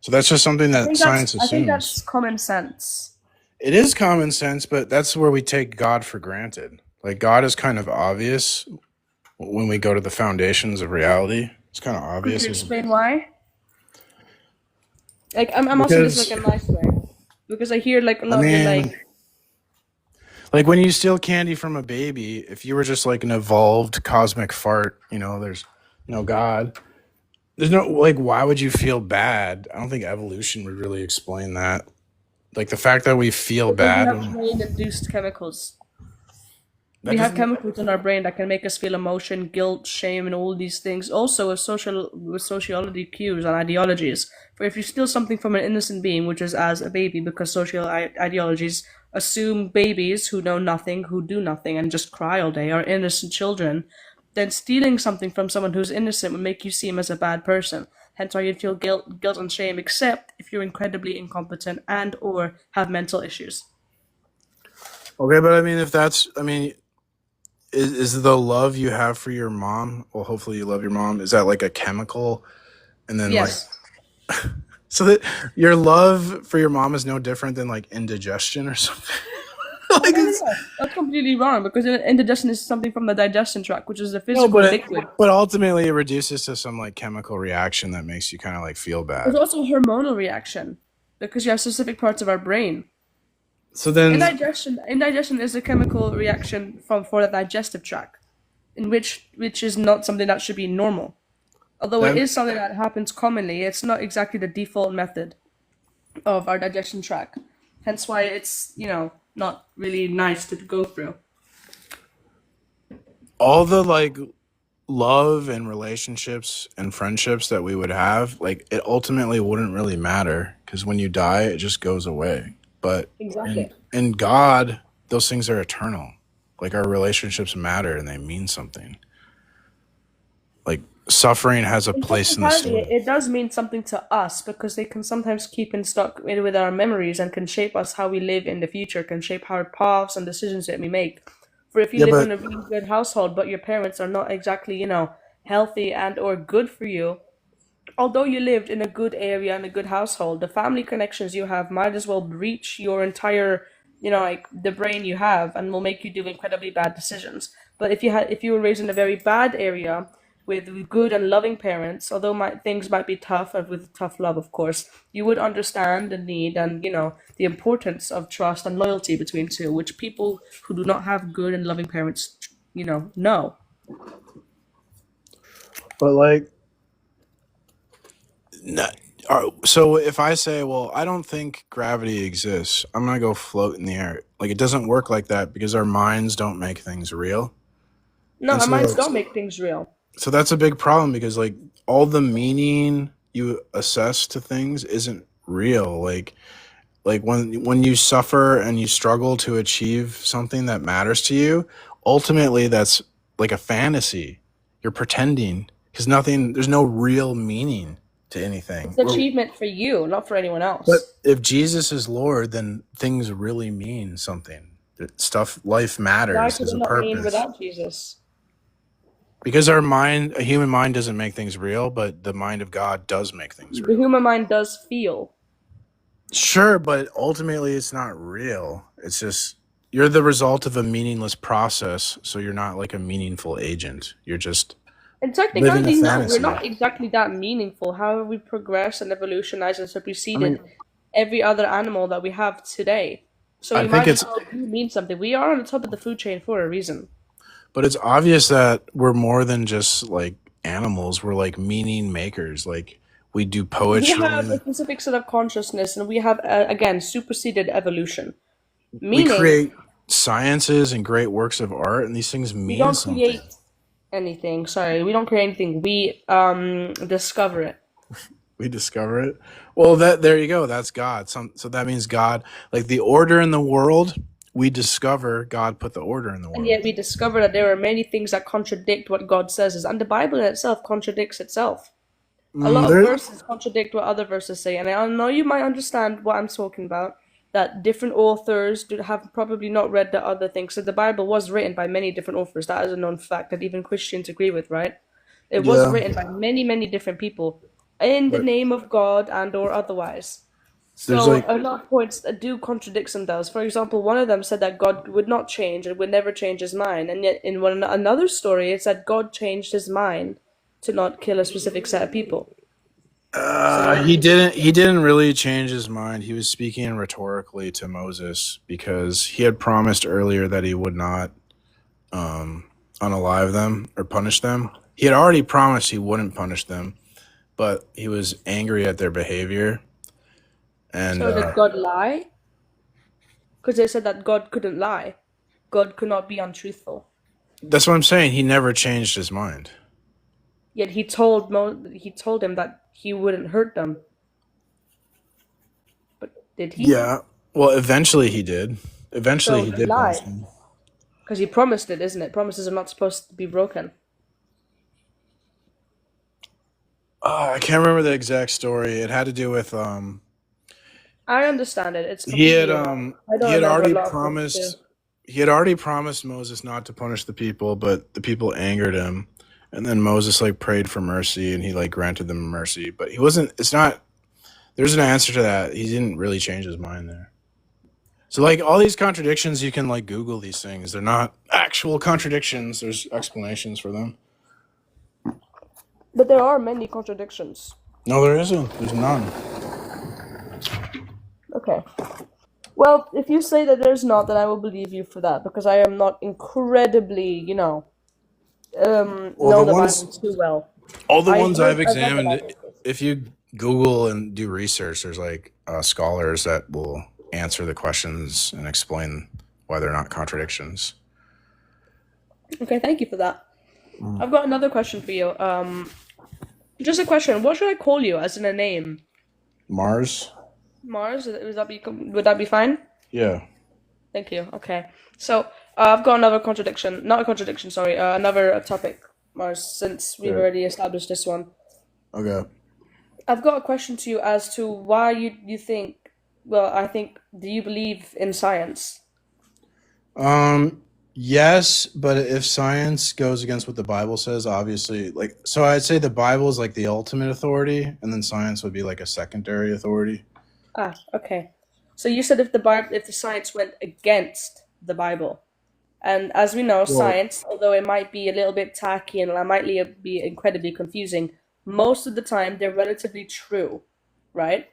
So that's just something that science I think assumes. that's common sense. It is common sense, but that's where we take God for granted. Like God is kind of obvious when we go to the foundations of reality. It's kind of Could you obvious explain why? Like I'm asking this because like a nice way because I hear like a I lot of the mean, like when you steal candy from a baby, if you were just like an evolved cosmic fart, there's no God. There's no like why would you feel bad? I don't think evolution would really explain that. Like the fact that we feel because we bad have brain-induced chemicals. that We have doesn't chemicals in our brain that can make us feel emotion, guilt, shame, and all these things. Also, with sociology cues and ideologies. For if you steal something from an innocent being, which is as a baby, because social ideologies assume babies who know nothing, who do nothing, and just cry all day are innocent children, then stealing something from someone who's innocent would make you seem as a bad person. Hence why you'd feel guilt and shame, except if you're incredibly incompetent and or have mental issues. Okay, but I mean if that's I mean is the love you have for your mom, well hopefully you love your mom, is that like a chemical and then like Yes. so that your love for your mom is no different than like indigestion or something? Oh, Like no, no, it's no. That's completely wrong because indigestion is something from the digestion tract, which is a no, physical liquid. but ultimately it reduces to some like chemical reaction that makes you kind of like feel There's bad. also a hormonal reaction because you have specific parts of our brain. So then Indigestion is a chemical reaction for the digestive tract, which is not something that should be normal. Although it that is something that happens commonly, it's not exactly the default method of our digestion tract. Hence why it's, not really nice to go through. all the like love and relationships and friendships that we would have, like it ultimately wouldn't really matter because when you die, it just goes away. But Exactly. in God, those things are eternal. Like our relationships matter and they mean something. Like suffering has a In place in the technicality, story. it does mean something to us because they can sometimes keep in stock with our memories and can shape us how we live in the future, can shape our paths and decisions that we make. For if you Yeah, live but in a really good household, but your parents are not exactly, healthy and or good for you, although you lived in a good area and a good household, the family connections you have might as well breach your entire, like the brain you have, and will make you do incredibly bad decisions. But if you were raised in a very bad area with good and loving parents, although things might be tough and with tough love, of course, you would understand the need and the importance of trust and loyalty between two, which people who do not have good and loving parents, know. like no, so if I say, well, I don't think gravity exists, I'm gonna go float in the air. Like it doesn't work like that because our minds don't make things real. No, And our so minds don't make things real. that's a big problem because like all the meaning you assess to things isn't real. Like when you suffer and you struggle to achieve something that matters to you, ultimately that's like a fantasy. You're pretending because there's no real meaning to anything. It's achievement for you, not for anyone But else. if Jesus is Lord, then things really mean something. Life Why matters. could There's it a not mean purpose. without Jesus? Because a human mind doesn't make things real, but the mind of God does make things The real. human mind does feel. Sure, but ultimately it's not real. It's just you're the result of a meaningless process, so you're not like a meaningful agent. You're just In living a technicality, no, we're fantasy. not exactly that meaningful. However, we progressed and evolutionized and I mean, superseded every other animal that we have today. So I we think might as it's, well do mean something. We are on the top of the food chain for a reason. but it's obvious that we're more than just like animals. We're like meaning makers. Like we do We have a poetry. specific set of consciousness, and we have, again, superseded evolution. We Meaning, create sciences and great works of art, and these things we mean don't something. create anything. Sorry, we don't create anything. We discover it. We discover it. Well, that there you go. That's God. So that means God, like the order in the world. We discover God put the order in the And world. yet we discover that there are many things that contradict what God says, and the Bible in itself contradicts itself. A lot of There, verses contradict what other verses say, and I know you might understand what I'm talking about. That different authors have probably not read the other things. So the Bible was written by many different authors. That is a known fact that even Christians agree with, right? It was yeah, written by many, many different people in the but name of God and or otherwise. there's So like, a lot of points that do contradict themselves. For example, one of them said that God would not change and would never change his mind, and yet in another story it said God changed his mind to not kill a specific set of people. So he didn't really change his mind. He was speaking rhetorically to Moses because he had promised earlier that he would not unalive them or punish them. He had already promised he wouldn't punish them, but he was angry at their behavior. And so did God lie? Because they said that God couldn't lie. God could not be untruthful. that's what I'm saying. He never changed his mind. Yet he told him that he wouldn't hurt them. But did he? Yeah. Well, eventually he did. Eventually So he he did punish lied. them. Because he promised it, isn't it? Promises are not supposed to be broken. I can't remember the exact story. It had to do with I understand it. It's he had completely irrelevant. I he don't had remember a already lot of things too. promised he had already promised Moses not to punish the people, but the people angered him. And then Moses like prayed for mercy and he like granted them mercy. But he wasn't it's not there's an answer to that. He didn't really change his mind there. So like all these contradictions you can like Google these things. They're not actual contradictions. There's explanations for them. But there are many contradictions. No, there isn't. There's none. Okay. Well, if you say that there's not, then I will believe you for that because I am not incredibly, Well, know the Bible too well. all the ones I've I've read the examined, Bible. if you Google and do research, there's like scholars that will answer the questions and explain why they're not contradictions. Okay, thank you for that. I've got another question for you. Just a question. What should I call you as in a name? Mars? Mars? Would that be fine? Yeah. Thank you. Okay. So I've got another contradiction. Not a contradiction. Sorry. Another topic, Mars. Since we've Sure. already established this one, Okay. I've got a question to you as to why you think. Well, I think. Do you believe in science? Yes, but if science goes against what the Bible says, obviously, like, so I'd say the Bible is like the ultimate authority, and then science would be like a secondary authority. Ah, okay. So you said if the science went against the Bible, and as we know, Well, science, although it might be a little bit tacky and it might be incredibly confusing, most of the time they're relatively true, right?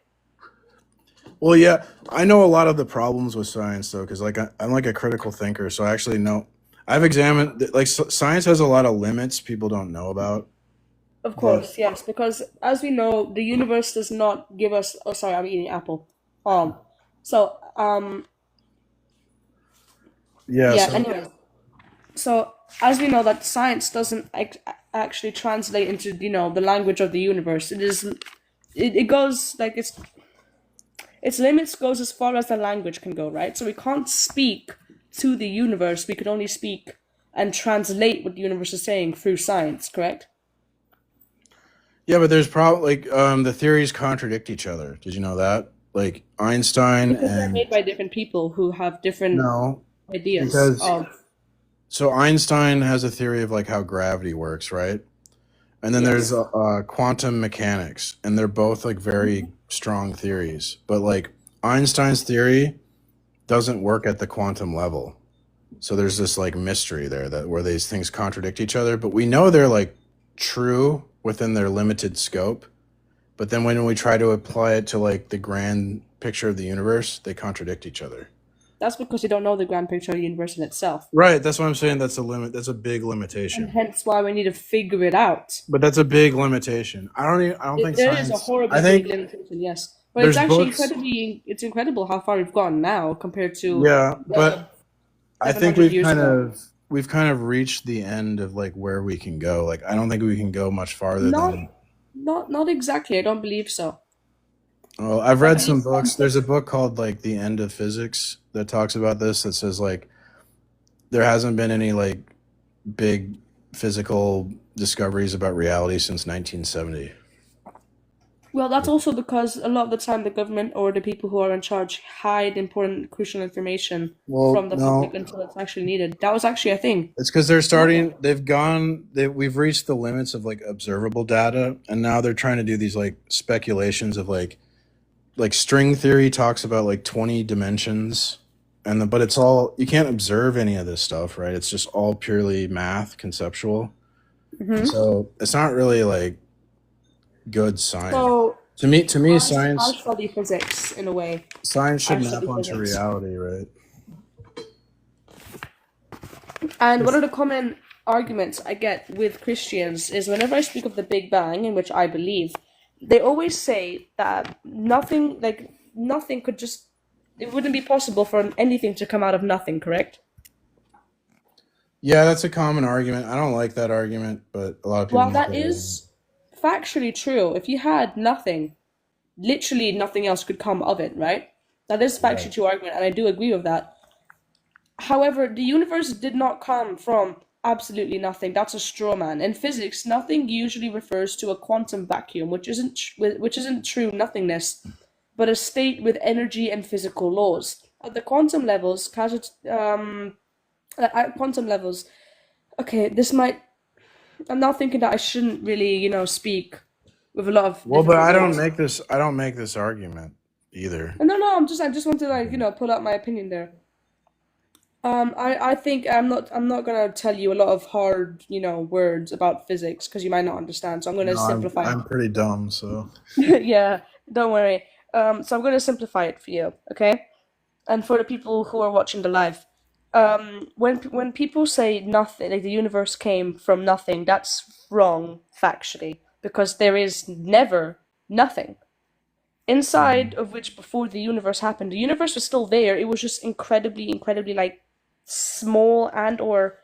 Well, yeah, I know a lot of the problems with science though, because like I'm like a critical thinker, so I actually know. I've examined like science has a lot of limits people don't know about, Of but course, yes, because as we know, the universe does not give us. Oh, sorry, I'm eating apple. Um, so yeah, yeah. so Anyway, so as we know that science doesn't actually translate into the language of the universe. It goes like its limits goes as far as the language can go, right? So we can't speak to the universe. We can only speak and translate what the universe is saying through science, correct? yeah, but there's probably like the theories contradict each other. Did you know that? Like Einstein Because they're and made by different people who have different no, ideas because of so Einstein has a theory of like how gravity works, right? And then there's yes. quantum mechanics, and they're both like very strong theories. But like Einstein's theory doesn't work at the quantum level. So there's this like mystery there that where these things contradict each other, but we know they're like true within their limited scope. But then when we try to apply it to like the grand picture of the universe, they contradict each other. That's because you don't know the grand picture of the universe in itself. Right, that's what I'm saying. That's a limit. That's a big And limitation. hence why we need to figure it out. But that's a big limitation. I don't think There is a science. horribly I think big limitation, yes. But there's it's actually books. it's incredible how far we've gone now compared to Yeah, but I think 700 years ago. we've kind of reached the end of like where we can go. Like I don't think we can go much farther than. Not exactly. I don't believe so. Well, I've read some books. There's a book called like The End of Physics that talks about this. That says like there hasn't been any like big physical discoveries about reality since 1970. Well, that's also because a lot of the time the government or the people who are in charge hide important, crucial information Well, from the no, public until it's actually needed. That was actually a thing. it's because they're starting. We've reached the limits of like observable data, and now they're trying to do these like speculations of like string theory talks about like 20 dimensions, but it's all you can't observe any of this stuff, right? It's just all purely math, conceptual. Hmm. So it's not really like good science. So To me, I science study physics in a way. should I map study onto physics. reality, right? And one of the common arguments I get with Christians is whenever I speak of the Big Bang, in which I believe, they always say that nothing could just, it wouldn't be possible for anything to come out of nothing, correct? Yeah, that's a common argument. I don't like that argument, but a lot of people Well, make that that argument. is factually true. If you had nothing, literally nothing else could come of it, right? That is Right. factually true argument, and I do agree with that. However, the universe did not come from absolutely nothing. That's a straw man. In physics, nothing usually refers to a quantum vacuum, which isn't true nothingness, but a state with energy and physical laws. At the quantum levels, at quantum levels, okay, this might. I'm now thinking that I shouldn't really, speak with a lot of Well, but difficult I don't words. make this. I don't make this argument either. No, I just want to put out my opinion there. I think I'm not gonna tell you a lot of hard, words about physics because you might not understand. So I'm gonna No, simplify I'm pretty dumb, so it. Yeah, don't worry. So I'm gonna simplify it for you, okay? And for the people who are watching the live, when people say nothing, like the universe came from nothing, that's wrong factually because there is never nothing. Inside of which before the universe happened, the universe was still there. It was just incredibly like small and or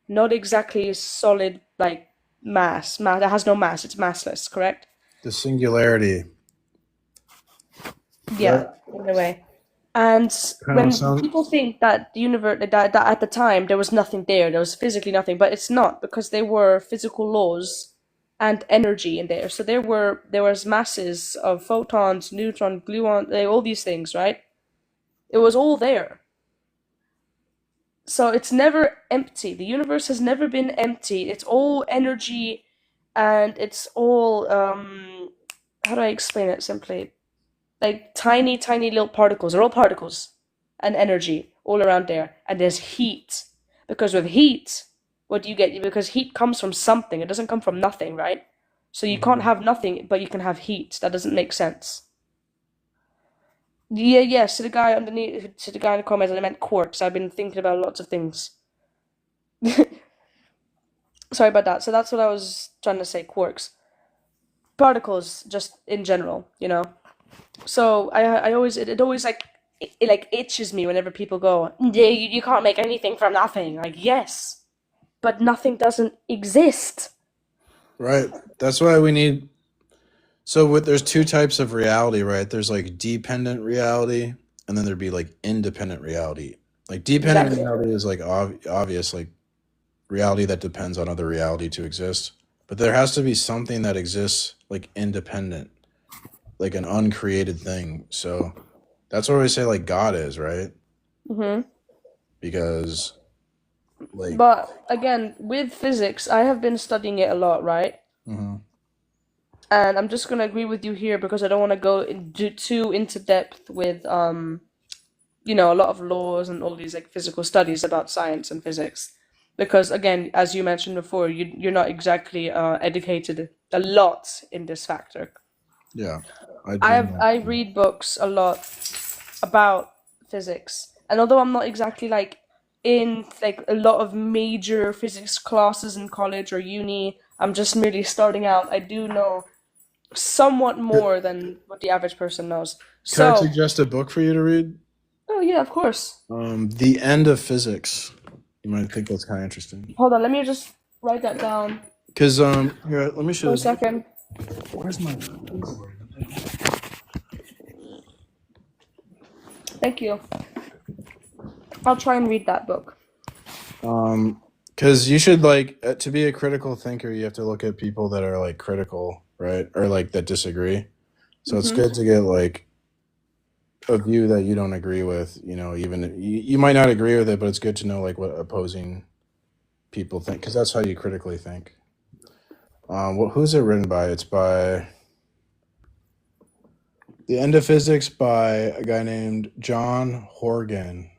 not exactly solid like mass. That has no mass. It's massless, correct? the singularity. Yeah, in a way. And Kind of when sounds. people think that the universe that at the time there was nothing there was physically nothing, but it's not because there were physical laws and energy in there. So there was masses of photons, neutrons, gluons, all these things, right? It was all there. So it's never empty. The universe has never been empty. It's all energy and it's all how do I explain it simply? Like tiny, tiny little particles. They're all particles and energy all around there. And there's heat. Because with heat, what do you get? Because heat comes from something. It doesn't come from nothing, right? So you can't have nothing, but you can have heat. That doesn't make sense. Yeah, yes, to the guy underneath, to the guy in the comments, I meant quarks. I've been thinking about lots of things. Sorry about that. So that's what I was trying to say, quarks. Particles, just in general, So I always it always like it like itches me whenever people go, yeah, you can't make anything from nothing. Like yes, but nothing doesn't exist. Right. That's why we need. So there's two types of reality, right? There's like dependent reality, and then there'd be like independent reality. Like dependent Exactly. reality is like obvious, like reality that depends on other reality to exist. But there has to be something that exists like independent, like an uncreated thing. So that's where we say like God is, right? Mm-hmm. Because like. But again, with physics, I have been studying it a lot, right? Mhm. And I'm just gonna agree with you here because I don't want to go too into depth with a lot of laws and all these like physical studies about science and physics. Because again, as you mentioned before, you're not exactly educated a lot in this factor. Yeah, I do know. I read books a lot about physics, And although I'm not exactly like in like a lot of major physics classes in college or uni, I'm just merely starting out. I do know somewhat more than what the average person knows. Could I So, suggest a book for you to read? oh yeah, of course. The End of Physics. You might think that's kind of interesting. Hold on, let me just write that down Because here, let me show for a you. second. Where's my? Thank you. I'll try and read that book. Because you should to be a critical thinker, you have to look at people that are like critical, right, or like that disagree. So it's good to get like a view that you don't agree with. Even you might not agree with it, but it's good to know like what opposing people think, because that's how you critically think. Who's it written by? It's by The End of Physics by a guy named John Horgan.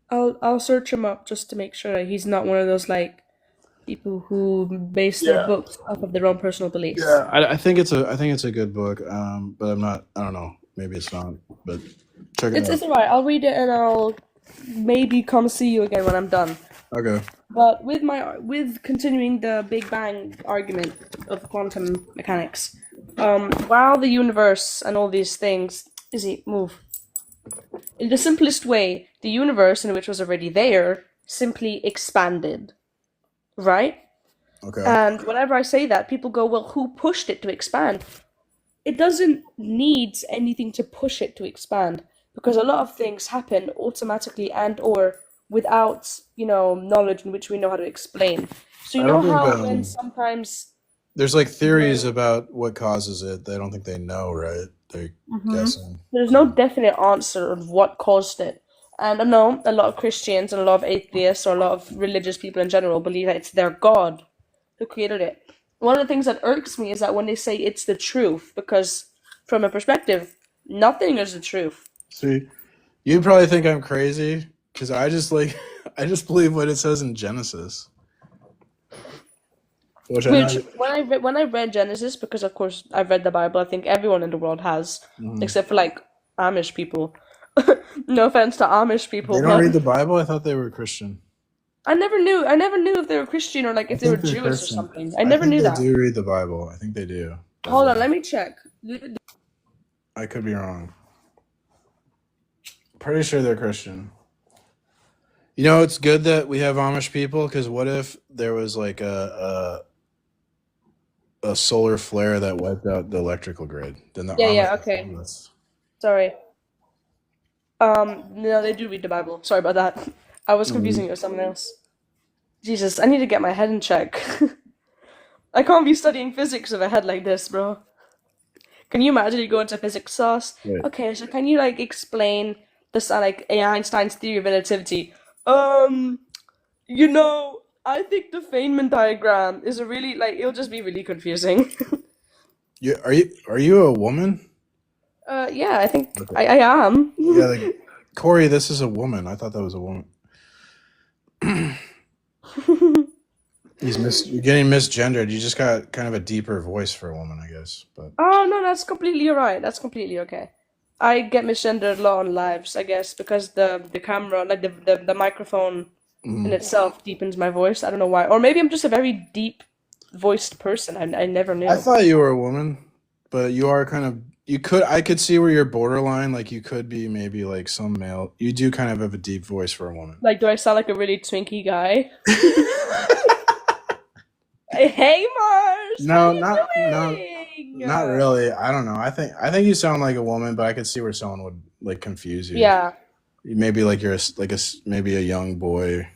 I'll search him up just to make sure that he's not one of those like people who base their books off of their own personal beliefs. Yeah, I think it's a good book. But I'm not. I don't know. Maybe it's not. But check it out. It's alright. I'll read it and I'll maybe come see you again when I'm done. Okay. But with continuing the Big Bang argument of quantum mechanics, while the universe and all these things, move. In the simplest way, the universe, in which was already there, simply expanded. Right? Okay. And whenever I say that, people go, well, who pushed it to expand? It doesn't need anything to push it to expand, because a lot of things happen automatically and or without, knowledge in which we know how to explain. So I don't how think, when sometimes there's like theories about what causes it. I don't think they know, right? They're guessing. there's no definite answer of what caused it. And I know a lot of Christians and a lot of atheists or a lot of religious people in general believe that it's their God who created it. One of the things that irks me is that when they say it's the truth, because from a perspective, nothing is the truth. See, you probably think I'm crazy because I just believe what it says in Genesis. Which When I read Genesis, because of course I've read the Bible, I think everyone in the world has, except for like Amish people. No offense to Amish people, they don't but read the Bible. I thought they were Christian. I never knew if they were Christian or like if they were they're Jewish Christian. or something. I never knew They that. do read the Bible. I think they do. Hold on, let me check. I could be wrong. Pretty sure they're Christian. It's good that we have Amish people, because what if there was like a solar flare that wiped out the electrical grid? Then the Amish would Okay. save us. Sorry. No, they do read the Bible. Sorry about that. I was confusing it with someone else. Jesus, I need to get my head in check. I can't be studying physics with a head like this, bro. Can you imagine you go into physics class? Wait. Okay, so can you like explain this Einstein's theory of relativity? I think the Feynman diagram is a really it'll just be really confusing. Are you a woman? Yeah, I think I am. Yeah, Corey, this is a woman. I thought that was a woman. You're getting misgendered. You just got kind of a deeper voice for a woman, I guess. But Oh no, that's completely right. That's completely okay. I get misgendered a lot on lives, I guess, because the camera, like the microphone in itself deepens my voice. I don't know why. Or maybe I'm just a very deep voiced person. I never knew. I thought you were a woman, but you are kind of. I could see where you're borderline. Like you could be maybe like some male. You do kind of have a deep voice for a woman. Like, do I sound like a really twinky guy? Hey, Mars. No, not really. I don't know. I think you sound like a woman, but I could see where someone would like confuse you. Yeah. Maybe like you're maybe a young boy.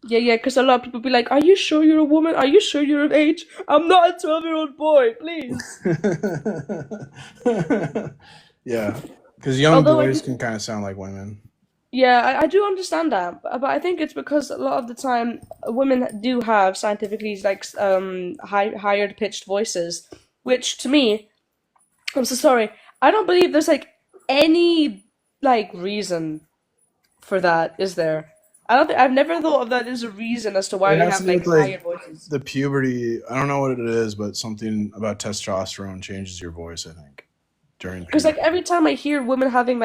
Yeah, because a lot of people be like, "Are you sure you're a woman? Are you sure you're of age? I'm not a 12-year-old boy, please." Yeah, because young boys can kind of sound like women. Yeah, I do understand that, but I think it's because a lot of the time women do have scientifically higher pitched voices, which to me, I'm so sorry, I don't believe there's like any reason for that, is there? I've never thought of that as a reason as to why we have higher voices. The puberty, I don't know what it is, but something about testosterone changes your voice, I think. during Because puberty. like every time I hear women having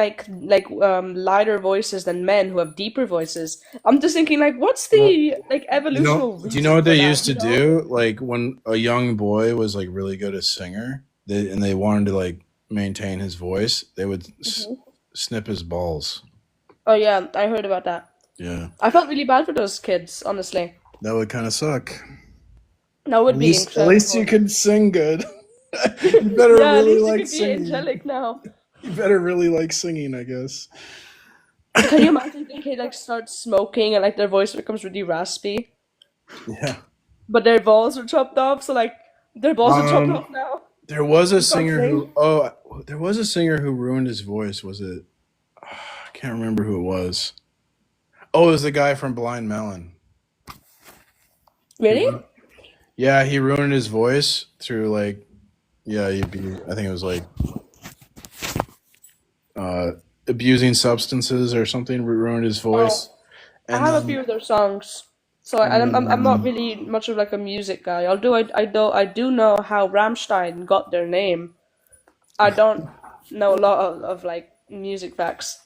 lighter voices than men who have deeper voices, I'm just thinking like, what's Well, the like evolutional do you know reason what for they that? used to do? Like when a young boy was like really good a singer, they wanted to like maintain his voice, they would Hmm. snip his balls. Oh yeah, I heard about that. Yeah, I felt really bad for those kids, honestly. that would kind of suck. That At would be least, at least you incredible. could sing good. You better Yeah, at really least you like could be singing. angelic now. You better really like singing, I guess. Can you imagine if they like start smoking and like their voice becomes really raspy, Yeah. but their balls are chopped off, so like their balls are chopped Um, off now. there was a They can't singer sing. who there was a singer who ruined his voice. Was it? I can't remember who it was. Oh, it was the guy from Blind Melon. He Really? ruined, yeah, he ruined his voice through like yeah, I think it was like uh abusing substances or something ruined his Oh, voice. I And have a few of their songs. So I'm not um, really much of like a music guy. Although I do know how Rammstein got their name. I don't know a lot of like music facts.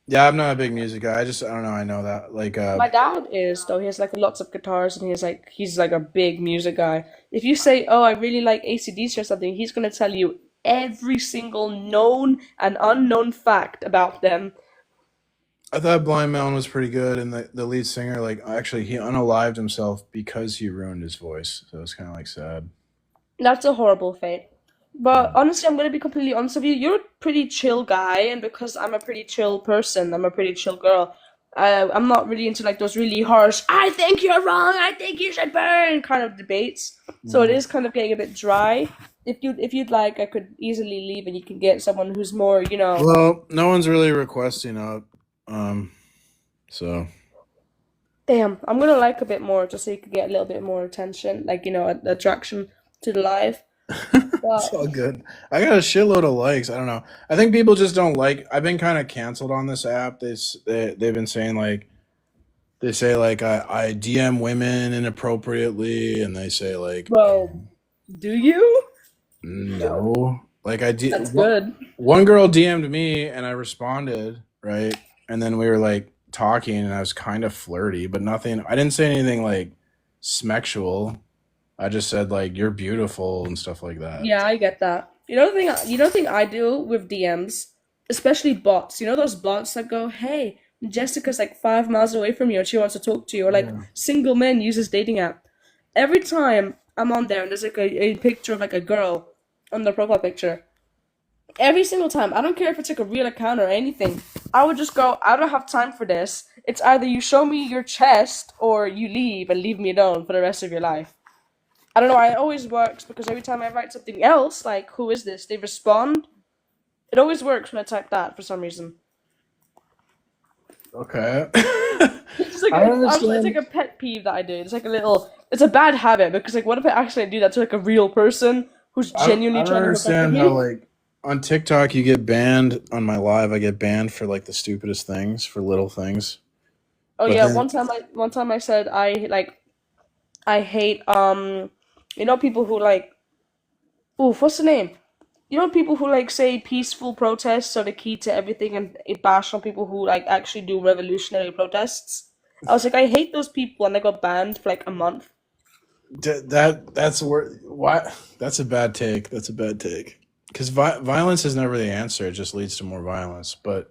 yeah, I'm not a big music guy. I don't know. I know that like My dad is though. He has like lots of guitars and he's like a big music guy. If you say, "Oh, I really like AC/DC or something," he's gonna tell you every single known and unknown fact about them. I thought Blind Melon was pretty good, and the lead singer, like, actually, he unalived himself because he ruined his voice. So it's kind of like sad. That's a horrible fate. Yeah. But honestly, I'm gonna be completely honest with you. You're a pretty chill guy, and because I'm a pretty chill person, I'm a pretty chill girl. I'm not really into like those really harsh "I think you're wrong, I think you should burn" kind of debates. So it Mm. is kind of getting a bit dry. If you'd like, I could easily leave, and you can get someone who's more, Well, no one's really requesting up, um, so damn. I'm gonna like a bit more, just so you could get a little bit more attention, like attraction to the live. But it's all good. I got a shitload of likes. I don't know. I think people just don't like. I've been kind of canceled on this app. They've been saying like they say like I DM women inappropriately, and they say like well, do you? no. Like That's good. one girl DM'd me and I responded, right? And then we were like talking and I was kind of flirty, but nothing. I didn't say anything like smexual. I just said like you're beautiful and stuff like that. Yeah, I get that. You know the thing I do with DMs, especially bots. You know those bots that go, "Hey, Jessica's like 5 miles away from you and she wants to talk to you," or like Yeah. single men use this dating app. Every time I'm on there and there's like a picture of like a girl on their profile picture, every single time, I don't care if it's like a real account or anything, I would just go, "I don't have time for this. It's either you show me your chest or you leave and leave me alone for the rest of your life." I don't know why it always works because every time I write something else, like "Who is this?" they respond. It always works when I type that for some reason. Okay. It's like I honestly, it's like understand. a pet peeve that I do. It's like a little, it's a bad habit because like, what if I actually do that to like a real person who's I genuinely don't trying to hook up with understand how me? like on TikTok you get banned on my live. I get banned for like the stupidest things, for little things. Oh But yeah, then one time I said I hate people who like, ooh, what's the name? People who like say peaceful protests are the key to everything and it bash on people who like actually do revolutionary protests. I was like, I hate those people, and I got banned for like a month. that's where why that's a bad take. That's a bad take. Because violence is never the answer. It just leads to more violence. But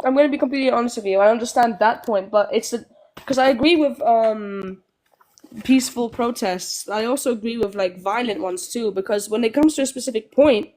I'm gonna be completely honest with you. I understand that point, but it's because I agree with peaceful protests. I also agree with like violent ones too. Because when it comes to a specific point,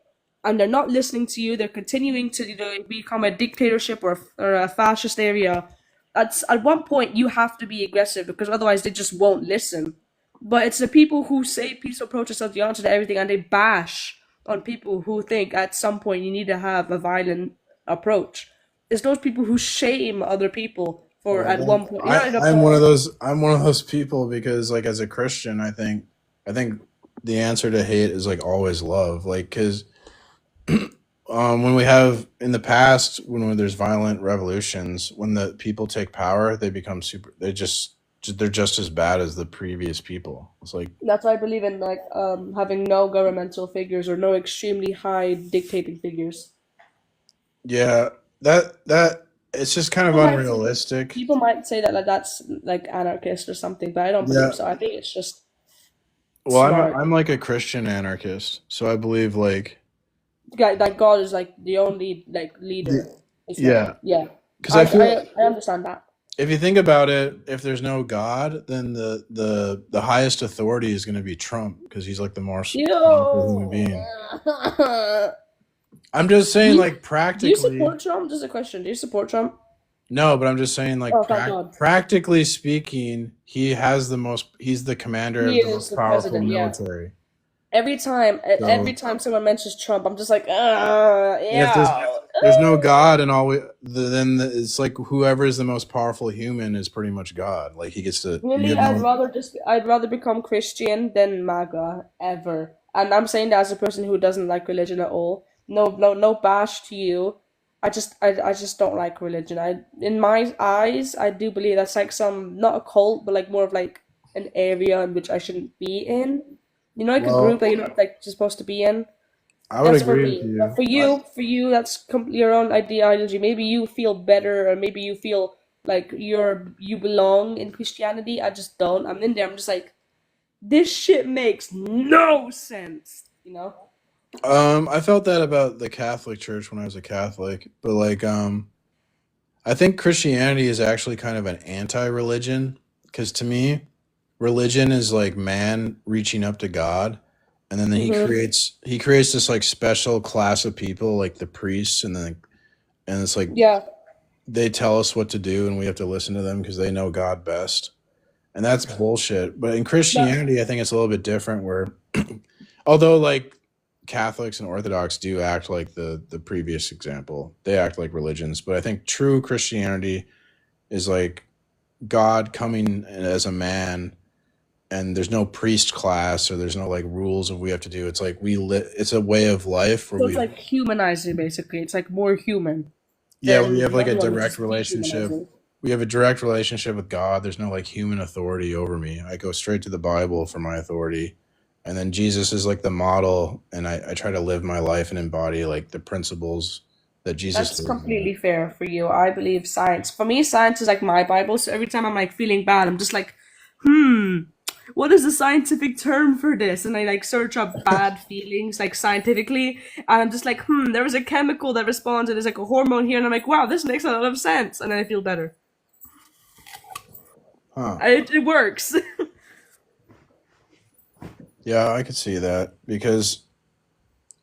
and they're not listening to you, they're continuing to become a dictatorship or a fascist area. At one point you have to be aggressive because otherwise they just won't listen. But it's the people who say peaceful protests are the answer to everything, and they bash on people who think at some point you need to have a violent approach. It's those people who shame other people for well, at then one point. At a I'm point. one of those. I'm one of those people because, like, as a Christian, I think the answer to hate is like always love. Like, because when we have in the past when there's violent revolutions, when the people take power, they become super. They just they're just as bad as the previous people. It's like, That's why I believe in like having no governmental figures or no extremely high dictating figures. yeah, that it's just kind of People might unrealistic. people might say that like that's like anarchist or something, but I don't Yeah. believe so. I think it's just Well, smart. I'm like a Christian anarchist, so I believe like That God is like the only like leader. yeah, Yeah. because I feel I understand that. if you think about it, if there's no God, then the highest authority is going to be Trump because he's like the most powerful human being. I'm just saying, like, Do you practically. support Trump? Just a question. Do you support Trump? No, but I'm just saying, like, Oh, thank God. practically speaking, he's the commander He of the is most the powerful president, yeah. military. Every time someone mentions Trump, I'm just like, And if there's no God and then it's like whoever is the most powerful human is pretty much God. Like, he gets to. Really, I'd rather become Christian than MAGA ever. And I'm saying that as a person who doesn't like religion at all. No bash to you. I just don't like religion. In my eyes, I do believe that's like not a cult, but like more of like an area in which I shouldn't be in. You know, like a group that you're not like supposed to be in. I would That's for agree me. with But you. for you, that's your own ideology. Maybe you feel better, or maybe you feel like you belong in Christianity. I just don't. I'm in there. I'm just like, this shit makes no sense. You know? I felt that about the Catholic Church when I was a Catholic, but like, I think Christianity is actually kind of an anti-religion because to me, religion is like man reaching up to God, and then Mm-hmm. he creates this like special class of people like the priests, and it's like Yeah. they tell us what to do, and we have to listen to them because they know God best, and that's bullshit. But in But Christianity, I think it's a little bit different. Where although like Catholics and Orthodox do act like the previous example, they act like religions, but I think true Christianity is like God coming as a man, and there's no priest class or there's no like rules of we have to do. It's like it's a way of life where so it's like humanizing, basically. It's like more human we than have the like a other one, which direct is relationship. dehumanizing. We have a direct relationship with God. There's no like human authority over me. I go straight to the Bible for my authority. And then Jesus is like the model, and I try to live my life and embody like the principles that Jesus That's lived by. completely fair for you. I believe science. For me, science is like my Bible. So every time I'm like feeling bad, I'm just like, what is the scientific term for this? And I like search up bad feelings like scientifically, and I'm just like, there is a chemical that responds, and there's like a hormone here, and I'm like, wow, this makes a lot of sense, and then I feel better. Huh. It works. Yeah, I could see that because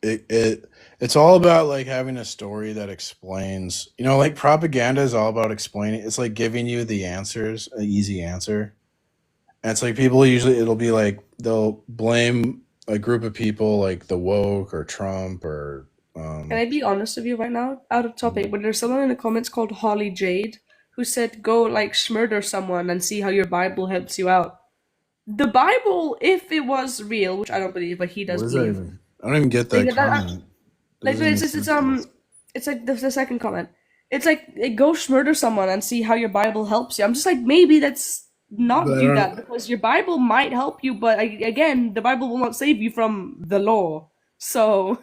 it's all about like having a story that explains, like propaganda is all about explaining. It's like giving you the answers, an easy answer. And it's like people usually it'll be like they'll blame a group of people like the woke or Trump or Can I be honest with you right now? Out of topic, but there's someone in the comments called Holly Jade who said, go like murder someone and see how your Bible helps you out. The Bible, if it was real, which I don't believe, but he what does is that believe. even? I don't even get Like, that comment. like Doesn't make sense to me. it's like the second comment. It's like go murder someone and see how your Bible helps you. I'm just like, maybe let's But not I do don't that because your Bible might help you, but again, the Bible will not save you from the law. So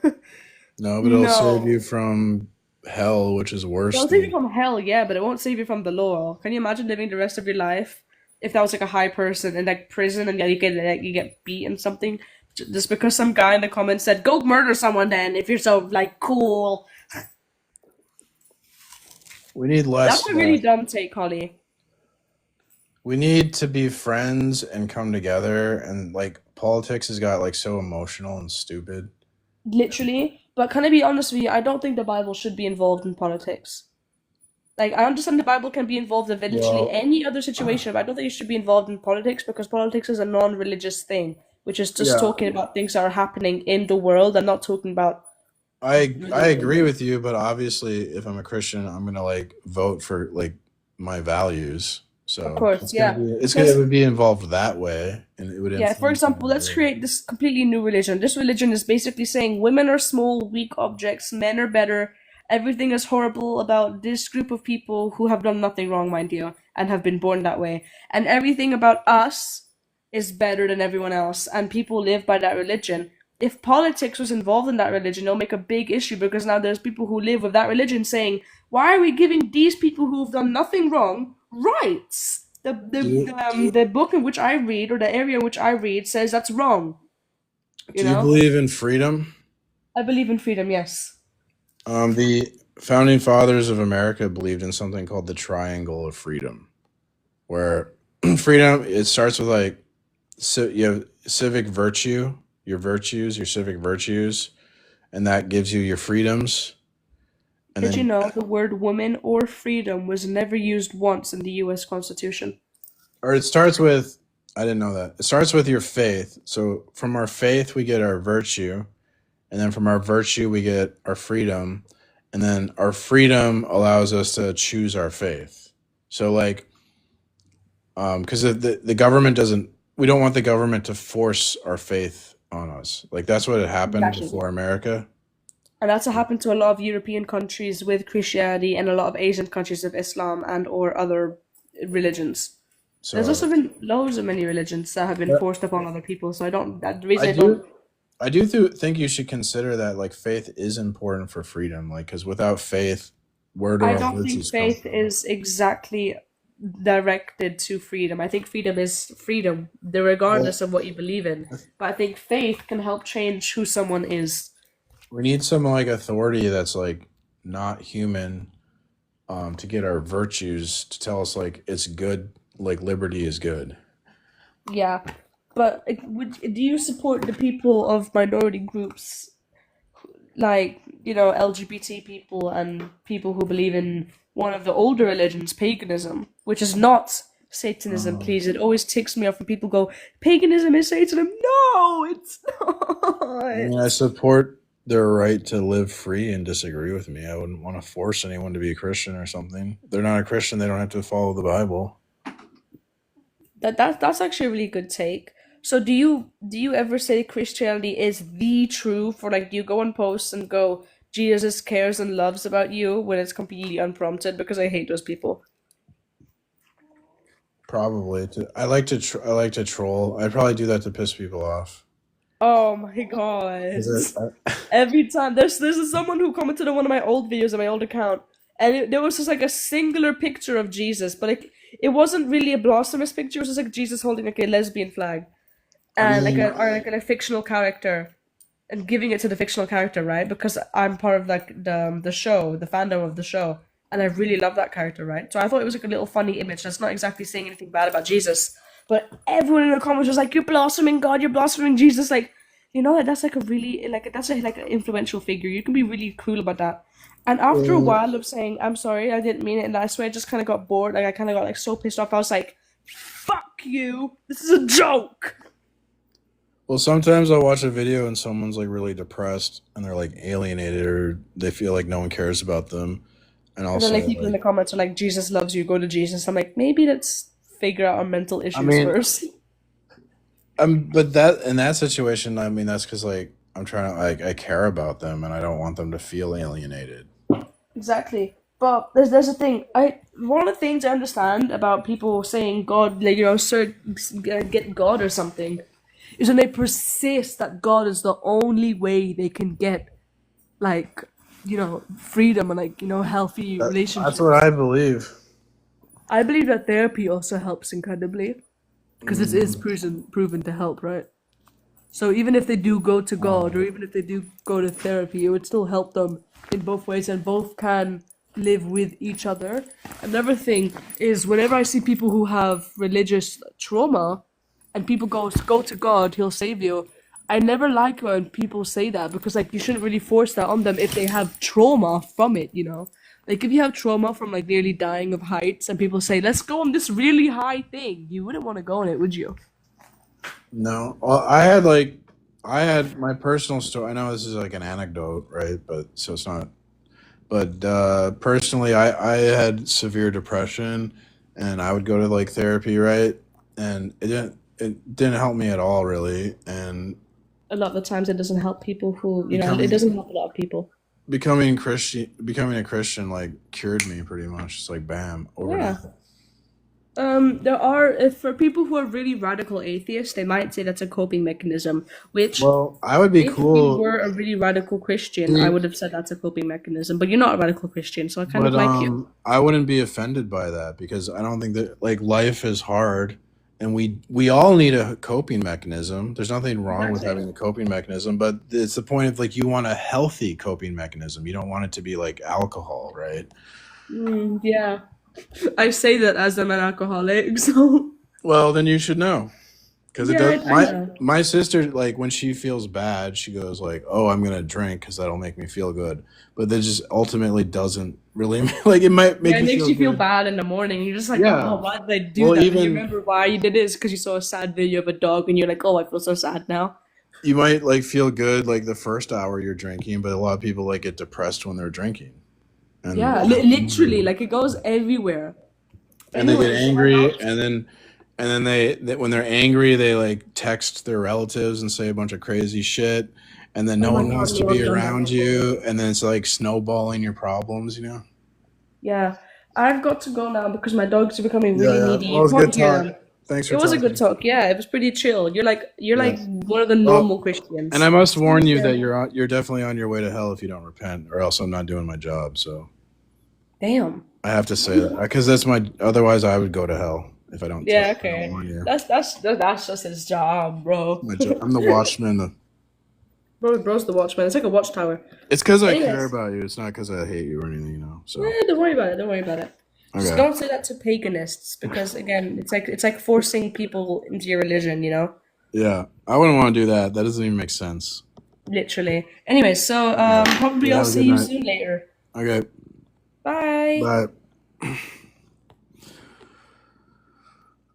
no, but it'll save no. you from hell, which is worse It'll save you than from hell, yeah, but it won't save you from the law. Can you imagine living the rest of your life if that was like a high person in like prison and you get beaten something just because some guy in the comments said go murder someone then if you're so like cool. we need less That's a really dumb take, Holly. we need to be friends and come together, and like politics has got like so emotional and stupid. Literally. But can I be honest with you? I don't think the Bible should be involved in politics. Like, I understand the Bible can be involved in literally Well, any other situation, but I don't think it should be involved in politics because politics is a non-religious thing, which is just yeah, talking about things that are happening in the world and not talking about I religion. agree with you, but obviously, if I'm a Christian, I'm gonna like vote for like my values. Of So course, yeah. it Because, would be involved that way, and it would yeah, for influence example, my let's will. create this completely new religion. This religion is basically saying women are small, weak objects, men are better, Everything is horrible about this group of people who have done nothing wrong, mind you, and have been born that way. And everything about us is better than everyone else, and people live by that religion. If politics was involved in that religion, it'll make a big issue because now there's people who live with that religion saying, why are we giving these people who've done nothing wrong rights? The book in which I read, or the area in which I read, says that's wrong. Do you believe in freedom? I believe in freedom, yes. The founding fathers of America believed in something called the triangle of freedom, where freedom, it starts with like, so you have civic virtue, your civic virtues, and that gives you your freedoms. And Did then, you know the word woman or freedom was never used once in the US Constitution? or it starts with, I didn't know that. It starts with your faith. So from our faith, we get our virtue. And then from our virtue, we get our freedom. And then our freedom allows us to choose our faith. So like, because the government doesn't, we don't want the government to force our faith on us. Like that's what had happened Exactly. before America. And that's what happened to a lot of European countries with Christianity and a lot of Asian countries with Islam and or other religions. There's So also been loads of many religions that have been forced upon other people. So I don't. That the reason I I don't. think you should consider that like faith is important for freedom. Like because without faith, where do I our don't think virtues come faith from? is exactly directed to freedom. I think freedom is freedom, regardless of what you believe in. But I think faith can help change who someone is. We need some like authority that's like not human, to get our virtues to tell us like it's good, like liberty is good. Yeah, but do you support the people of minority groups, like LGBT people and people who believe in one of the older religions, paganism, which is not Satanism? Please, it always ticks me off when people go, "Paganism is Satanism." No, it's I mean, not. I support their right to live free and disagree with me. I wouldn't want to force anyone to be a Christian or something. If they're not a Christian, they don't have to follow the Bible. That's actually a really good take. So do you ever say Christianity is the truth, or like do you go on posts and go, Jesus cares and loves about you when it's completely unprompted? Because I hate those people. Probably. I like to troll. I'd probably do that to piss people off. Oh my god. Is it? Every time there's someone who commented on one of my old videos on my old account, and there was just like a singular picture of Jesus, but like it wasn't really a blasphemous picture. It was just like Jesus holding like a lesbian flag I and mean, like a fictional character and giving it to the fictional character, right? Because I'm part of like the show, the fandom of the show, and I really love that character, right? So I thought it was like a little funny image. That's not exactly saying anything bad about Jesus, but everyone in the comments was like, "You're blaspheming God. You're blaspheming Jesus." Like, that's like a really like an influential figure. You can be really cruel about that. And after a while of saying, "I'm sorry, I didn't mean it," and I swear I just kind of got bored. Like I kind of got like so pissed off. I was like, "Fuck you! This is a joke." well, sometimes I'll watch a video and someone's like really depressed and they're like alienated or they feel like no one cares about them. And I'll And then say like people in like, the comments are like, "Jesus loves you. Go to Jesus." I'm like, maybe let's figure out our mental I issues mean, first. but that in that situation, I mean, that's because like I'm trying to like I care about them and I don't want them to feel alienated. Exactly. But there's a thing. One of the things I understand about people saying God, like sir, get God or something, is when they persist that God is the only way they can get like freedom and like healthy That's what relationships. I believe. I believe that therapy also helps incredibly because it is proven to help, right? So even if they do go to God or even if they do go to therapy, it would still help them in both ways and both can live with each other. Another thing is whenever I see people who have religious trauma and people go to God, he'll save you. I never like when people say that because like you shouldn't really force that on them if they have trauma from it. Like if you have trauma from like nearly dying of heights and people say, "Let's go on this really high thing," you wouldn't want to go on it, would you? No, well, I had my personal story. I know this is like an anecdote, right? But so it's not. But personally, I had severe depression, and I would go to like therapy, right? And it didn't help me at all, really. And A lot of the times it doesn't help people who, it becoming doesn't help a lot of people. becoming a Christian like cured me pretty much. It's like bam, overnight. Yeah. There are, if for people who are really radical atheists, they might say that's a coping mechanism, which Well, I would be if you cool, were a really radical Christian, I would have said that's a coping mechanism. But you're not a radical Christian, so I kind but of like you. I wouldn't be offended by that because I don't think that like life is hard, and we all need a coping mechanism. There's nothing wrong with Exactly. having a coping mechanism, but it's the point of like you want a healthy coping mechanism. You don't want it to be like alcohol, right? Yeah. I say that as I'm an alcoholic, so Well, then you should know. Because it yeah, does. I know. My sister, like when she feels bad, she goes like, "Oh, I'm gonna drink because that'll make me feel good." But that just ultimately doesn't really like it might make Yeah, it you makes feel you feel good. bad in the morning. You're just like, Yeah. oh, why did I do Well, that? And you even remember why you did it is because you saw a sad video of a dog, and you're like, oh, I feel so sad now. you might like feel good like the first hour you're drinking, but a lot of people like get depressed when they're drinking, and Yeah, literally, like it goes everywhere. and they get Anyways, angry, and then they when they're angry, they like text their relatives and say a bunch of crazy shit, and then oh no my one God, wants we to all be done that around before. you, and then it's like snowballing your problems, you know. Yeah, I've got to go now because my dogs are becoming Yeah, really yeah. needy. Well, it You was a can't good hear talk. them. Thanks It for was a good talking. talk. Yeah, it was pretty chill. You're Yeah. like one of the Well, normal and I Christians. must warn you that Yeah. you're definitely on your way to hell if you don't repent, or else I'm not doing my job. So Damn. I have to say that because that's my. Otherwise, I would go to hell if I don't Yeah. if I don't Okay. warn you. That's just his job, bro. My job. I'm the watchman. Bro's the watchman. It's like a watchtower. It's because I care Anyways, about you. It's not because I hate you or anything, you know. So don't worry about it. Don't worry about it. Just okay. don't say that to paganists because again, it's like forcing people into your religion. You know, Yeah, I wouldn't want to do that. That doesn't even make sense. literally. Anyways, so Okay. probably Yeah. I'll Have a see good you night. soon later. Okay. Bye. Bye.